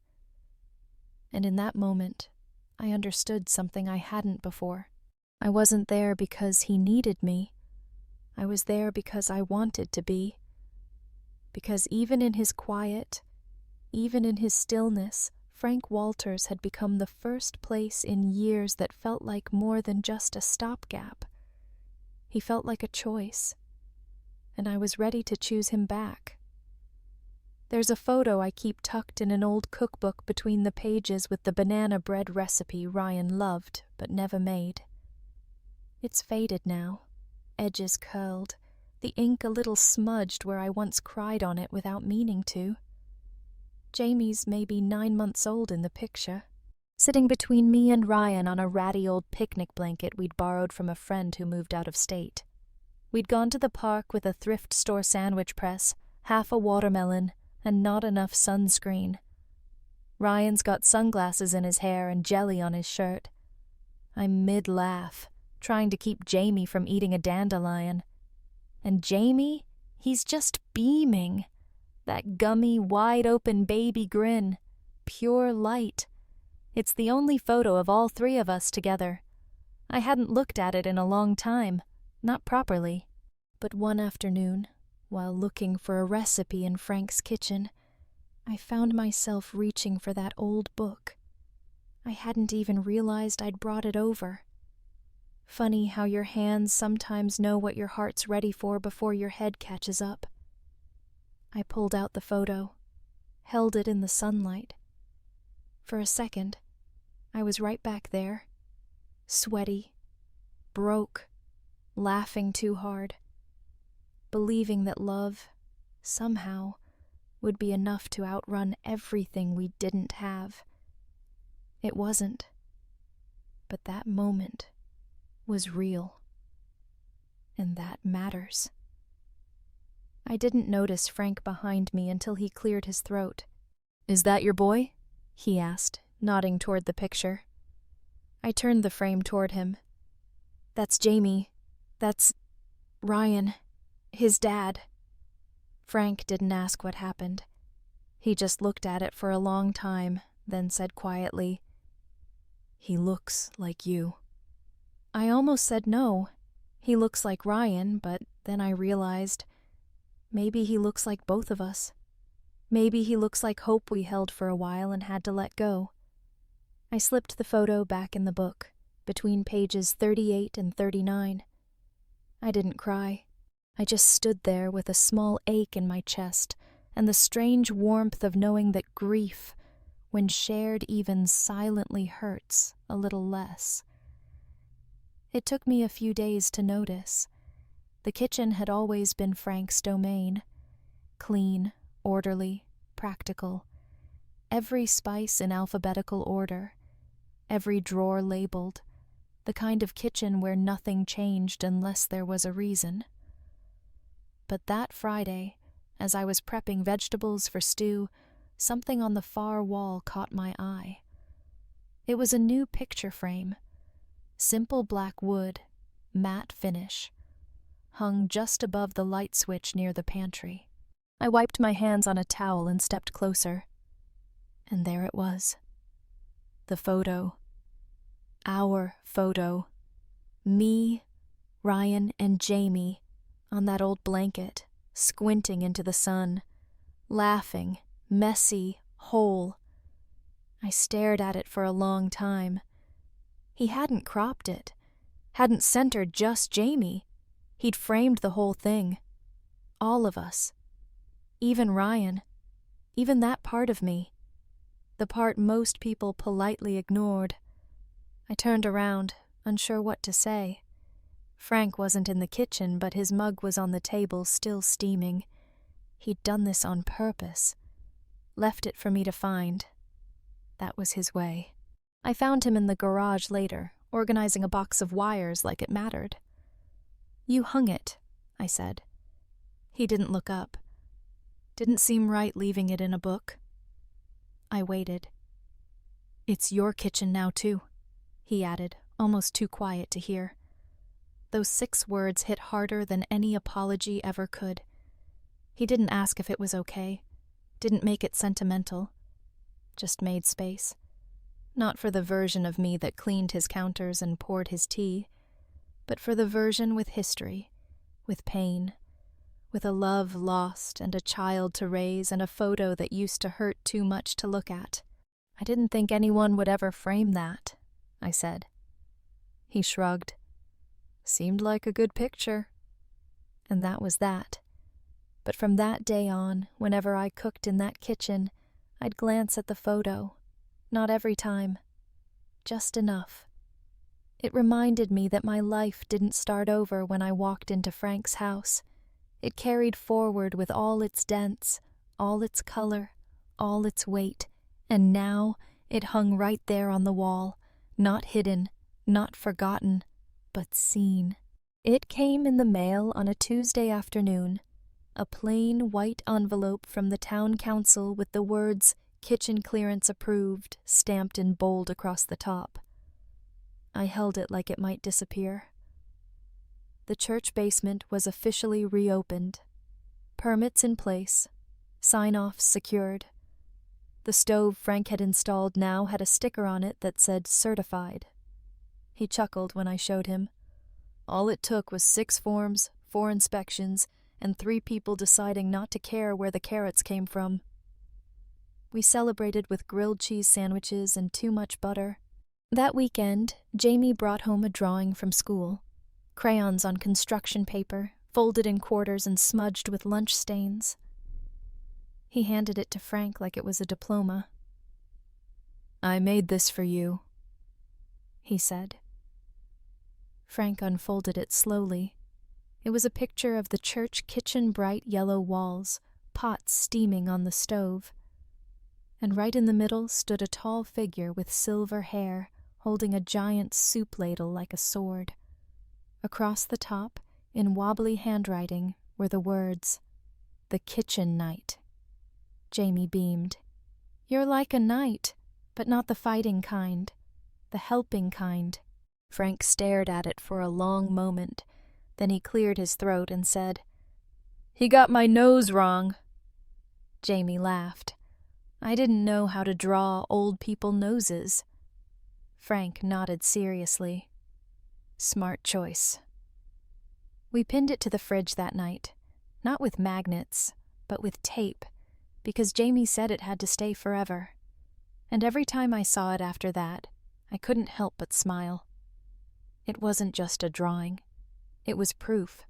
And in that moment, I understood something I hadn't before. I wasn't there because he needed me. I was there because I wanted to be. Because even in his quiet, even in his stillness, Frank Walters had become the first place in years that felt like more than just a stopgap. He felt like a choice, and I was ready to choose him back. There's a photo I keep tucked in an old cookbook between the pages with the banana bread recipe Ryan loved but never made. It's faded now, edges curled, the ink a little smudged where I once cried on it without meaning to. Jamie's maybe 9 months old in the picture, sitting between me and Ryan on a ratty old picnic blanket we'd borrowed from a friend who moved out of state. We'd gone to the park with a thrift store sandwich press, half a watermelon, and not enough sunscreen. Ryan's got sunglasses in his hair and jelly on his shirt. I'm mid-laugh, trying to keep Jamie from eating a dandelion. And Jamie, he's just beaming. That gummy, wide-open baby grin. Pure light. It's the only photo of all three of us together. I hadn't looked at it in a long time, not properly. But one afternoon, while looking for a recipe in Frank's kitchen, I found myself reaching for that old book. I hadn't even realized I'd brought it over. Funny how your hands sometimes know what your heart's ready for before your head catches up. I pulled out the photo, held it in the sunlight. For a second, I was right back there, sweaty, broke, laughing too hard, believing that love, somehow, would be enough to outrun everything we didn't have. It wasn't, but that moment was real, and that matters. I didn't notice Frank behind me until he cleared his throat. "Is that your boy?" he asked, nodding toward the picture. I turned the frame toward him. "That's Jamie. That's Ryan, his dad." Frank didn't ask what happened. He just looked at it for a long time, then said quietly, "He looks like you." I almost said no. He looks like Ryan, but then I realized maybe he looks like both of us. Maybe he looks like hope we held for a while and had to let go. I slipped the photo back in the book, between pages 38 and 39. I didn't cry. I just stood there with a small ache in my chest and the strange warmth of knowing that grief, when shared even silently, hurts a little less. It took me a few days to notice. The kitchen had always been Frank's domain. Clean, orderly, practical. Every spice in alphabetical order. Every drawer labeled. The kind of kitchen where nothing changed unless there was a reason. But that Friday, as I was prepping vegetables for stew, something on the far wall caught my eye. It was a new picture frame. Simple black wood, matte finish, hung just above the light switch near the pantry. I wiped my hands on a towel and stepped closer. And there it was. The photo. Our photo. Me, Ryan, and Jamie on that old blanket, squinting into the sun, laughing, messy, whole. I stared at it for a long time. He hadn't cropped it. hadn't centered just Jamie. He'd framed the whole thing. All of us. Even Ryan. Even that part of me. The part most people politely ignored. I turned around, unsure what to say. Frank wasn't in the kitchen, but his mug was on the table, still steaming. He'd done this on purpose. Left it for me to find. That was his way. I found him in the garage later, organizing a box of wires like it mattered. "You hung it," I said. He didn't look up. Didn't seem right leaving it in a book. I waited. "It's your kitchen now, too," he added, almost too quiet to hear. Those 6 words hit harder than any apology ever could. He didn't ask if it was okay, didn't make it sentimental, just made space. Not for the version of me that cleaned his counters and poured his tea, but for the version with history, with pain, with a love lost and a child to raise and a photo that used to hurt too much to look at. "I didn't think anyone would ever frame that," I said. He shrugged. "Seemed like a good picture." And that was that. But from that day on, whenever I cooked in that kitchen, I'd glance at the photo. Not every time. Just enough. It reminded me that my life didn't start over when I walked into Frank's house. It carried forward with all its dents, all its color, all its weight, and now it hung right there on the wall, not hidden, not forgotten, but seen. It came in the mail on a Tuesday afternoon, a plain white envelope from the town council with the words "Kitchen clearance approved" stamped in bold across the top. I held it like it might disappear. The church basement was officially reopened. Permits in place, sign-offs secured. The stove Frank had installed now had a sticker on it that said certified. He chuckled when I showed him. All it took was 6 forms, 4 inspections, and 3 people deciding not to care where the carrots came from. We celebrated with grilled cheese sandwiches and too much butter. That weekend, Jamie brought home a drawing from school. Crayons on construction paper, folded in quarters and smudged with lunch stains. He handed it to Frank like it was a diploma. "I made this for you," he said. Frank unfolded it slowly. It was a picture of the church kitchen, bright yellow walls, pots steaming on the stove. And right in the middle stood a tall figure with silver hair, holding a giant soup ladle like a sword. Across the top, in wobbly handwriting, were the words, "The Kitchen Knight." Jamie beamed. "You're like a knight, but not the fighting kind, the helping kind." Frank stared at it for a long moment. Then he cleared his throat and said, "He got my nose wrong." Jamie laughed. I didn't know how to draw old people noses. Frank nodded seriously. "Smart choice." We pinned it to the fridge that night, not with magnets, but with tape, because Jamie said it had to stay forever. And every time I saw it after that, I couldn't help but smile. It wasn't just a drawing. It was proof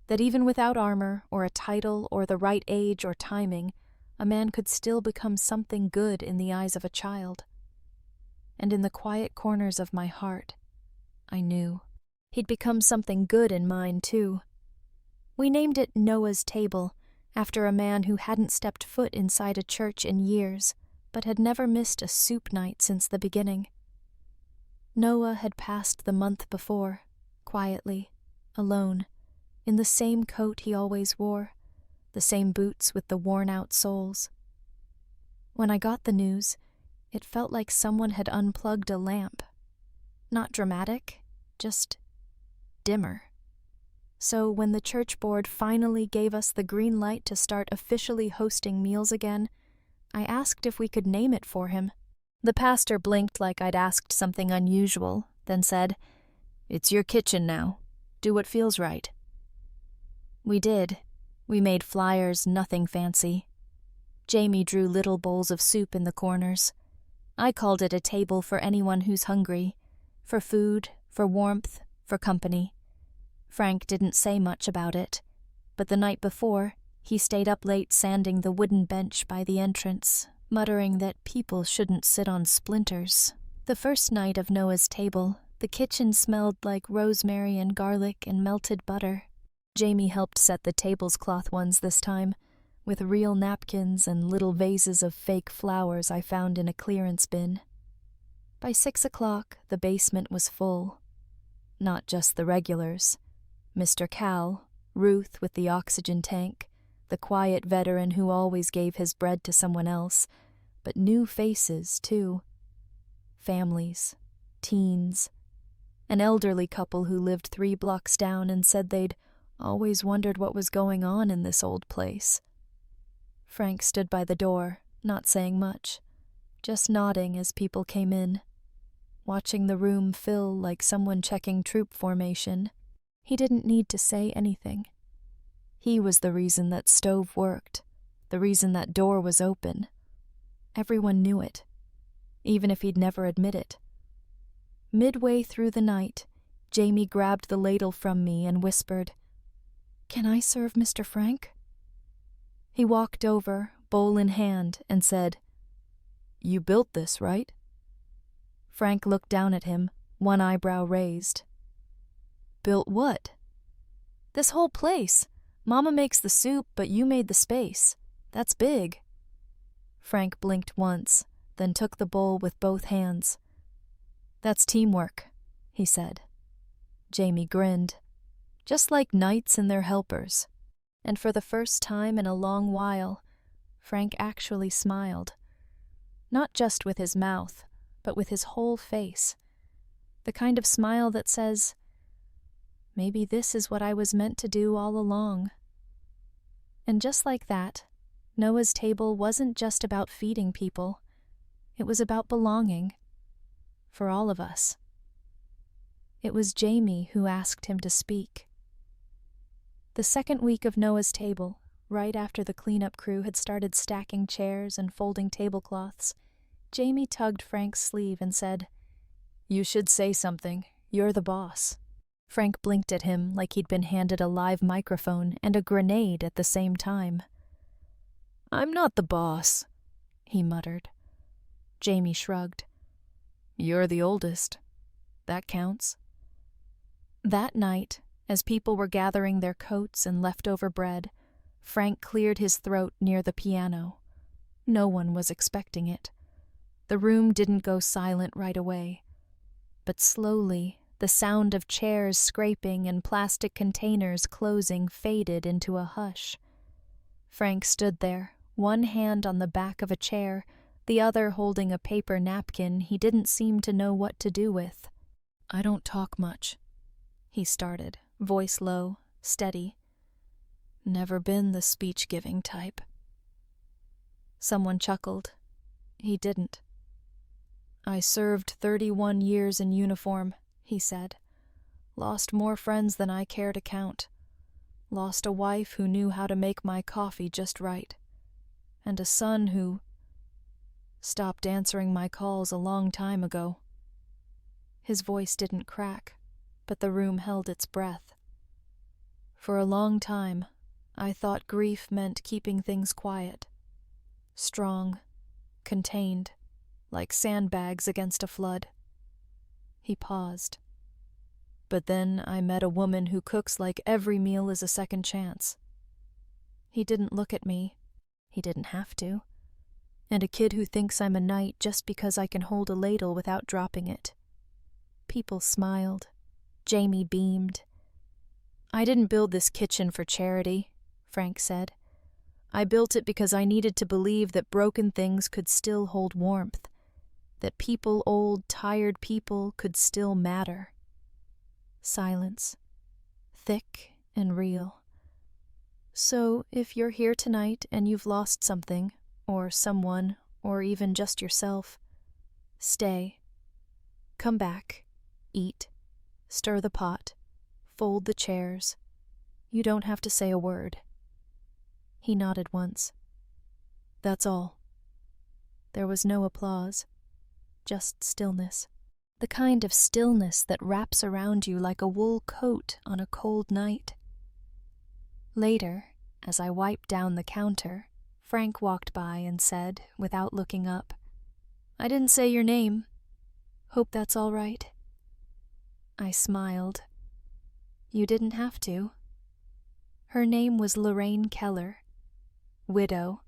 that even without armor or a title or the right age or timing, a man could still become something good in the eyes of a child. And in the quiet corners of my heart, I knew he'd become something good in mine too. We named it Noah's Table, after a man who hadn't stepped foot inside a church in years, but had never missed a soup night since the beginning. Noah had passed the month before, quietly, alone, in the same coat he always wore, the same boots with the worn-out soles. When I got the news, it felt like someone had unplugged a lamp. Not dramatic, just dimmer. So when the church board finally gave us the green light to start officially hosting meals again, I asked if we could name it for him. The pastor blinked like I'd asked something unusual, then said, "It's your kitchen now. Do what feels right." We did. We made flyers, nothing fancy. Jamie drew little bowls of soup in the corners. I called it a table for anyone who's hungry, for food, for warmth, for company. Frank didn't say much about it, but the night before, he stayed up late sanding the wooden bench by the entrance, muttering that people shouldn't sit on splinters. The first night of Noah's table, the kitchen smelled like rosemary and garlic and melted butter. Jamie helped set the tablecloth ones this time, with real napkins and little vases of fake flowers I found in a clearance bin. By 6 o'clock, the basement was full. Not just the regulars. Mr. Cal, Ruth with the oxygen tank, the quiet veteran who always gave his bread to someone else, but new faces, too. Families, teens, an elderly couple who lived 3 blocks down and said they'd always wondered what was going on in this old place. Frank stood by the door, not saying much, just nodding as people came in, watching the room fill like someone checking troop formation. He didn't need to say anything. He was the reason that stove worked, the reason that door was open. Everyone knew it, even if he'd never admit it. Midway through the night, Jamie grabbed the ladle from me and whispered, "Can I serve Mr. Frank?" He walked over, bowl in hand, and said, "You built this, right?" Frank looked down at him, one eyebrow raised. "Built what?" "This whole place. Mama makes the soup, but you made the space. That's big." Frank blinked once, then took the bowl with both hands. "That's teamwork," he said. Jamie grinned. Just like knights and their helpers. And for the first time in a long while, Frank actually smiled. Not just with his mouth, but with his whole face. The kind of smile that says, "Maybe this is what I was meant to do all along." And just like that, Noah's table wasn't just about feeding people. It was about belonging. For all of us. It was Jamie who asked him to speak. The second week of Noah's table, right after the cleanup crew had started stacking chairs and folding tablecloths, Jamie tugged Frank's sleeve and said, "You should say something. You're the boss." Frank blinked at him like he'd been handed a live microphone and a grenade at the same time. "I'm not the boss," he muttered. Jamie shrugged. "You're the oldest. That counts." That night, as people were gathering their coats and leftover bread, Frank cleared his throat near the piano. No one was expecting it. The room didn't go silent right away. But slowly, the sound of chairs scraping and plastic containers closing faded into a hush. Frank stood there, one hand on the back of a chair, the other holding a paper napkin he didn't seem to know what to do with. "I don't talk much," he started, voice low, steady. "Never been the speech-giving type." Someone chuckled. He didn't. "I served 31 years in uniform," he said. "Lost more friends than I care to count. Lost a wife who knew how to make my coffee just right. And a son who stopped answering my calls a long time ago." His voice didn't crack, but the room held its breath. "For a long time, I thought grief meant keeping things quiet. Strong, contained, like sandbags against a flood." He paused. "But then I met a woman who cooks like every meal is a second chance." He didn't look at me. He didn't have to. "And a kid who thinks I'm a knight just because I can hold a ladle without dropping it." People smiled. Jamie beamed. "I didn't build this kitchen for charity," Frank said. "I built it because I needed to believe that broken things could still hold warmth, that people, old, tired people, could still matter." Silence. Thick and real. "So, if you're here tonight and you've lost something, or someone, or even just yourself, stay. Come back. Eat. Stir the pot. Fold the chairs. You don't have to say a word." He nodded once. "That's all." There was no applause, just stillness. the kind of stillness that wraps around you like a wool coat on a cold night. Later, as I wiped down the counter, Frank walked by and said, without looking up, "I didn't say your name. Hope that's all right." I smiled. You didn't have to. Her name was Lorraine Keller, widow,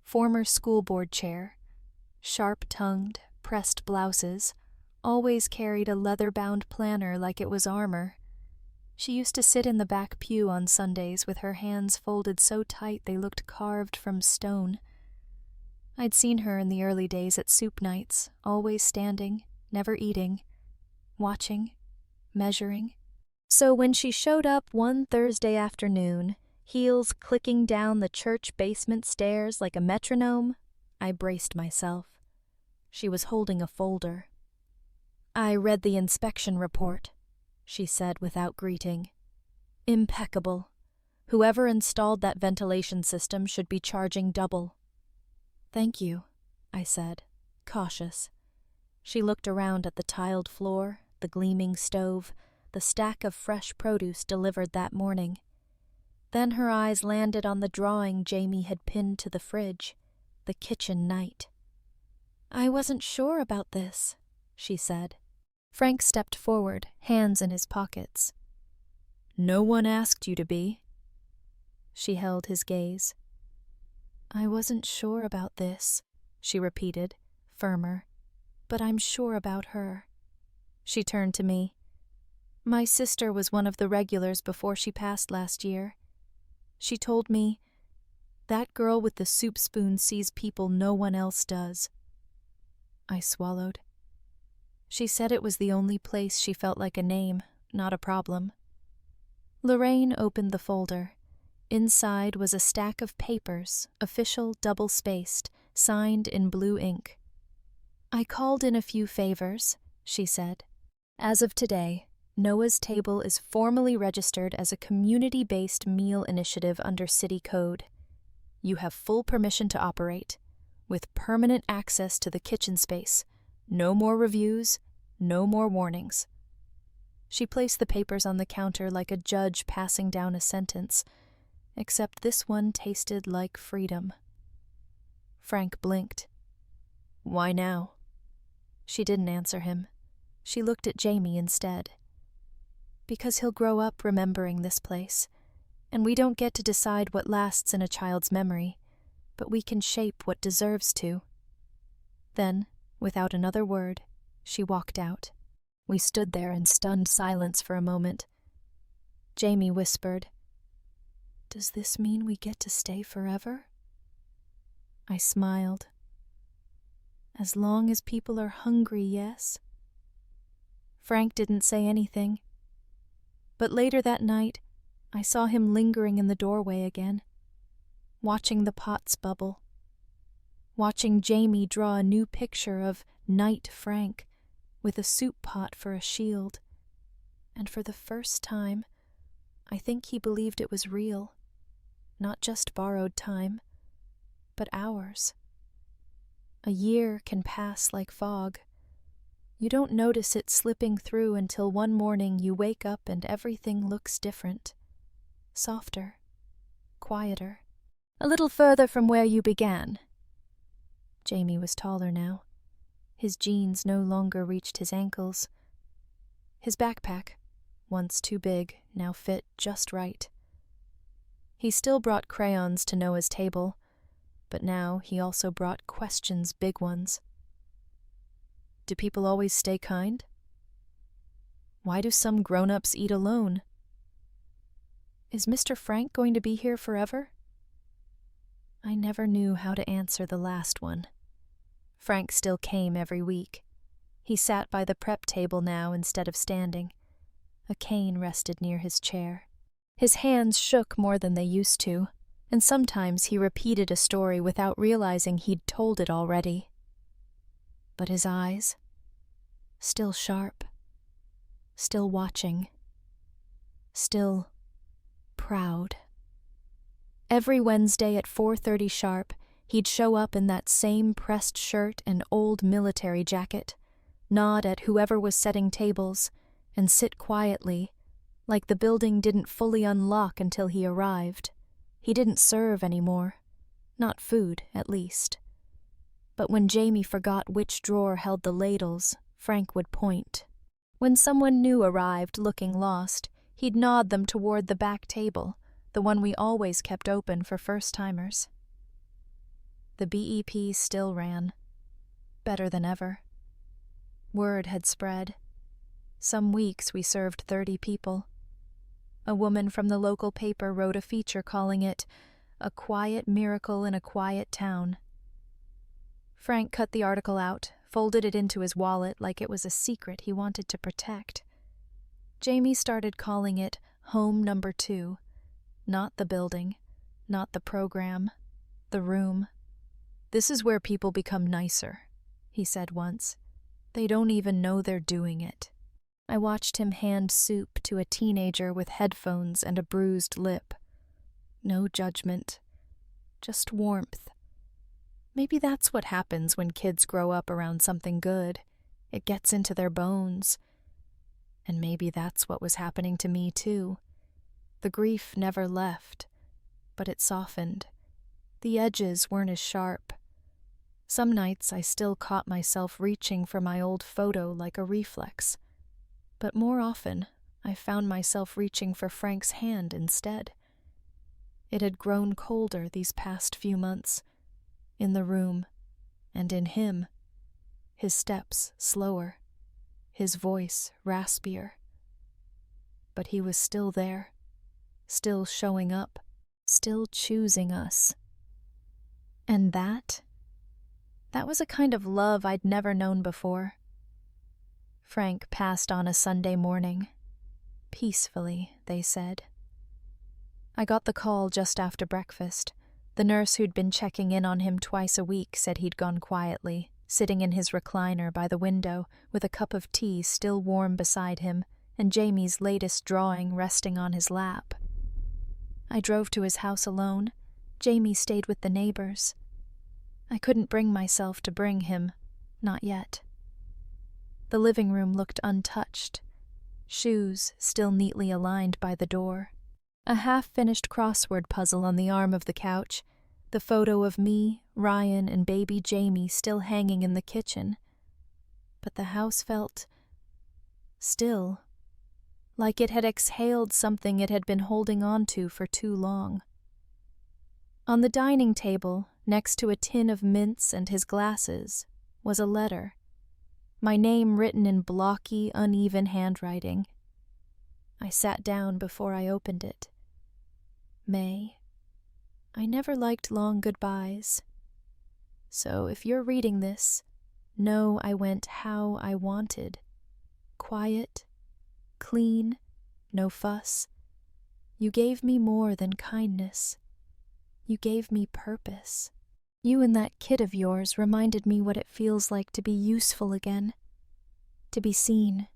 former school board chair, sharp-tongued, pressed blouses, always carried a leather-bound planner like it was armor. She used to sit in the back pew on Sundays with her hands folded so tight they looked carved from stone. I'd seen her in the early days at soup nights, always standing, never eating, watching, measuring. So when she showed up one Thursday afternoon, heels clicking down the church basement stairs like a metronome, I braced myself. She was holding a folder. "I read the inspection report," she said without greeting. "Impeccable. Whoever installed that ventilation system should be charging double." "Thank you," I said, cautious. She looked around at the tiled floor, the gleaming stove, the stack of fresh produce delivered that morning. Then her eyes landed on the drawing Jamie had pinned to the fridge, the kitchen knight. "I wasn't sure about this," she said. Frank stepped forward, hands in his pockets. "No one asked you to be." She held his gaze. "I wasn't sure about this," she repeated, firmer. "But I'm sure about her." She turned to me. "My sister was one of the regulars before she passed last year. She told me, 'That girl with the soup spoon sees people no one else does.'" I swallowed. She said it was the only place she felt like a name, not a problem. Lorraine opened the folder. Inside was a stack of papers, official, double-spaced, signed in blue ink. "I called in a few favors," she said. "As of today, Noah's Table is formally registered as a community-based meal initiative under City Code. You have full permission to operate, with permanent access to the kitchen space. No more reviews, no more warnings." She placed the papers on the counter like a judge passing down a sentence, except this one tasted like freedom. Frank blinked. "Why now?" She didn't answer him. She looked at Jamie instead. "Because he'll grow up remembering this place, and we don't get to decide what lasts in a child's memory, but we can shape what deserves to." Then, without another word, she walked out. We stood there in stunned silence for a moment. Jamie whispered, "Does this mean we get to stay forever?" I smiled. "As long as people are hungry, yes." Frank didn't say anything. But later that night, I saw him lingering in the doorway again, watching the pots bubble, watching Jamie draw a new picture of Knight Frank with a soup pot for a shield, and for the first time, I think he believed it was real, not just borrowed time, but ours. A year can pass like fog. You don't notice it slipping through until one morning you wake up and everything looks different. Softer, quieter. "A little further from where you began." Jamie was taller now. His jeans no longer reached his ankles. His backpack, once too big, now fit just right. He still brought crayons to Noah's Table, but now he also brought questions, big ones. Do people always stay kind? Why do some grown-ups eat alone? Is Mr. Frank going to be here forever? I never knew how to answer the last one. Frank still came every week. He sat by the prep table now instead of standing. A cane rested near his chair. His hands shook more than they used to, and sometimes he repeated a story without realizing he'd told it already. But his eyes, still sharp, still watching, still proud. Every Wednesday at 4:30 sharp, he'd show up in that same pressed shirt and old military jacket, nod at whoever was setting tables, and sit quietly, like the building didn't fully unlock until he arrived. He didn't serve anymore. Not food, at least. But when Jamie forgot which drawer held the ladles, Frank would point. When someone new arrived looking lost, he'd nod them toward the back table, the one we always kept open for first-timers. The BEP still ran. Better than ever. Word had spread. Some weeks we served 30 people. A woman from the local paper wrote a feature calling it "A Quiet Miracle in a Quiet Town." Frank cut the article out, folded it into his wallet like it was a secret he wanted to protect. Jamie started calling it Home Number 2. Not the building, not the program, the room. "This is where people become nicer," he said once. "They don't even know they're doing it." I watched him hand soup to a teenager with headphones and a bruised lip. No judgment, just warmth. Maybe that's what happens when kids grow up around something good. It gets into their bones. And maybe that's what was happening to me too. The grief never left, but it softened. The edges weren't as sharp. Some nights I still caught myself reaching for my old photo like a reflex. But more often, I found myself reaching for Frank's hand instead. It had grown colder these past few months, in the room, and in him. His steps slower, his voice raspier. But he was still there, still showing up, still choosing us. And that was a kind of love I'd never known before. Frank passed on a Sunday morning. Peacefully, they said. I got the call just after breakfast. The nurse who'd been checking in on him twice a week said he'd gone quietly, sitting in his recliner by the window with a cup of tea still warm beside him and Jamie's latest drawing resting on his lap. I drove to his house alone. Jamie stayed with the neighbors. I couldn't bring myself to bring him, not yet. The living room looked untouched, shoes still neatly aligned by the door. A half-finished crossword puzzle on the arm of the couch, the photo of me, Ryan, and baby Jamie still hanging in the kitchen. But the house felt still, like it had exhaled something it had been holding on to for too long. On the dining table, next to a tin of mints and his glasses, was a letter. My name written in blocky, uneven handwriting. I sat down before I opened it. May, I never liked long goodbyes. So if you're reading this, know I went how I wanted. Quiet, clean, no fuss. You gave me more than kindness. You gave me purpose. You and that kid of yours reminded me what it feels like to be useful again. To be seen,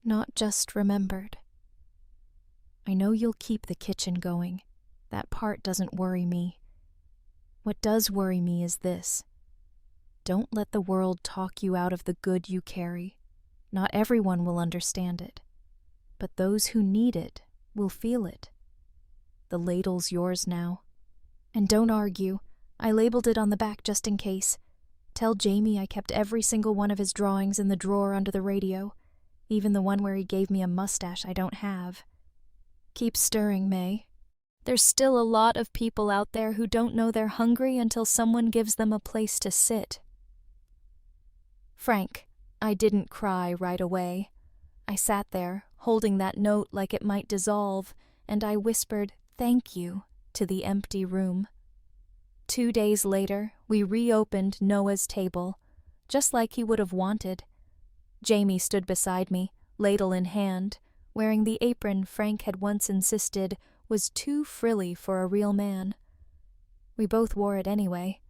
not just remembered. I know you'll keep the kitchen going. That part doesn't worry me. What does worry me is this. Don't let the world talk you out of the good you carry. Not everyone will understand it, but those who need it will feel it. The ladle's yours now. And don't argue. I labeled it on the back just in case. Tell Jamie I kept every single one of his drawings in the drawer under the radio, even the one where he gave me a mustache I don't have. Keep stirring, May. There's still a lot of people out there who don't know they're hungry until someone gives them a place to sit. Frank, I didn't cry right away. I sat there, holding that note like it might dissolve, and I whispered, "Thank you," to the empty room. 2 days later, we reopened Noah's table, just like he would have wanted. Jamie stood beside me, ladle in hand, wearing the apron Frank had once insisted was too frilly for a real man. We both wore it anyway.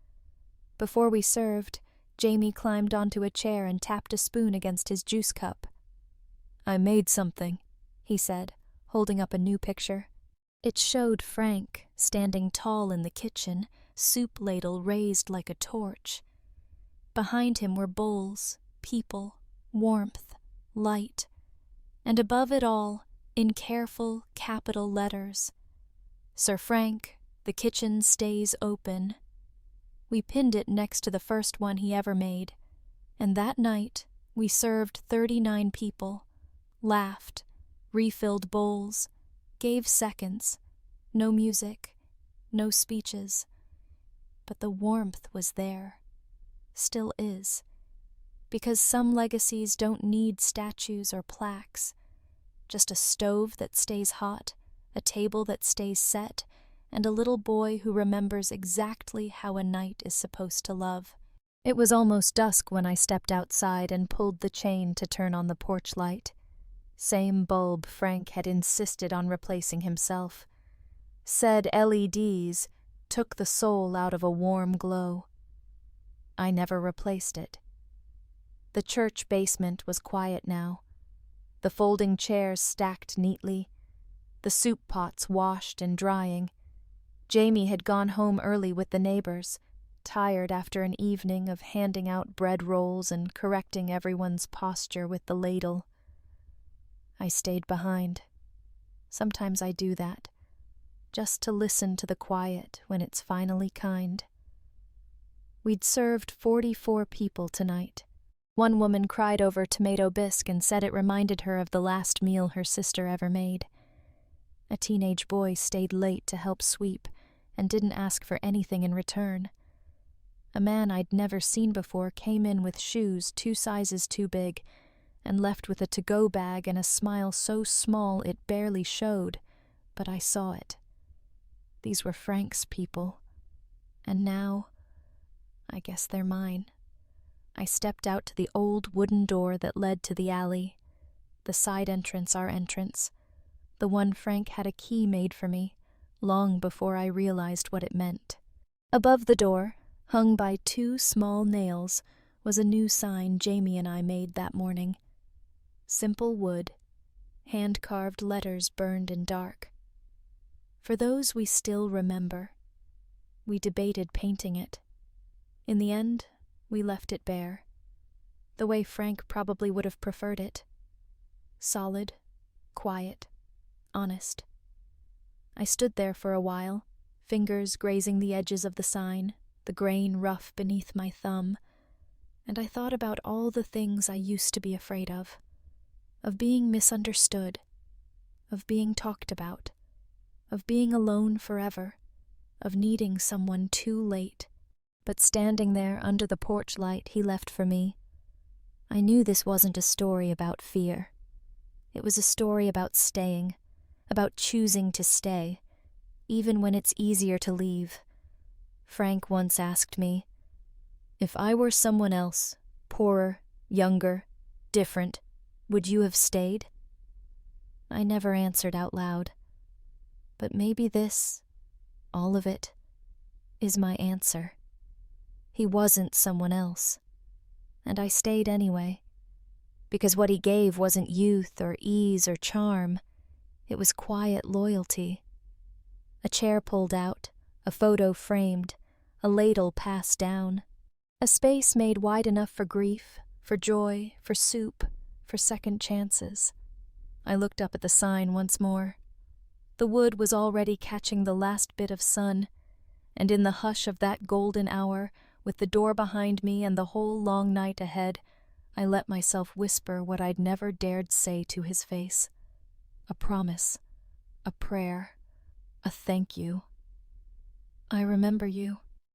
Before we served, Jamie climbed onto a chair and tapped a spoon against his juice cup. "I made something," he said, holding up a new picture. It showed Frank, standing tall in the kitchen, soup ladle raised like a torch. Behind him were bowls, people, warmth, light, and above it all, in careful capital letters, Sir Frank, the kitchen stays open. We pinned it next to the first one he ever made, and that night we served 39 people, laughed, refilled bowls, gave seconds, no music, no speeches. But the warmth was there, still is, because some legacies don't need statues or plaques, just a stove that stays hot, a table that stays set, and a little boy who remembers exactly how a night is supposed to love. It was almost dusk when I stepped outside and pulled the chain to turn on the porch light. Same bulb Frank had insisted on replacing himself. Said LEDs took the soul out of a warm glow. I never replaced it. The church basement was quiet now. The folding chairs stacked neatly, the soup pots washed and drying. Jamie had gone home early with the neighbors, tired after an evening of handing out bread rolls and correcting everyone's posture with the ladle. I stayed behind. Sometimes I do that, just to listen to the quiet when it's finally kind. We'd served 44 people tonight. One woman cried over tomato bisque and said it reminded her of the last meal her sister ever made. A teenage boy stayed late to help sweep and didn't ask for anything in return. A man I'd never seen before came in with shoes 2 sizes too big and left with a to-go bag and a smile so small it barely showed, but I saw it. These were Frank's people, and now, I guess they're mine. I stepped out to the old wooden door that led to the alley, the side entrance our entrance, the one Frank had a key made for me, long before I realized what it meant. Above the door, hung by 2 small nails, was a new sign Jamie and I made that morning. Simple wood, hand-carved letters burned in dark. For those we still remember. We debated painting it. In the end, we left it bare, the way Frank probably would have preferred it. Solid, quiet, honest. I stood there for a while, fingers grazing the edges of the sign, the grain rough beneath my thumb, and I thought about all the things I used to be afraid of being misunderstood, of being talked about, of being alone forever, of needing someone too late. But standing there under the porch light he left for me, I knew this wasn't a story about fear. It was a story about staying, about choosing to stay, even when it's easier to leave. Frank once asked me, "If I were someone else, poorer, younger, different, would you have stayed?" I never answered out loud. But maybe this, all of it, is my answer. He wasn't someone else, and I stayed anyway, because what he gave wasn't youth or ease or charm. It was quiet loyalty. A chair pulled out, a photo framed, a ladle passed down, a space made wide enough for grief, for joy, for soup, for second chances. I looked up at the sign once more. The wood was already catching the last bit of sun, and in the hush of that golden hour, with the door behind me and the whole long night ahead, I let myself whisper what I'd never dared say to his face. A promise, a prayer, a thank you. I remember you.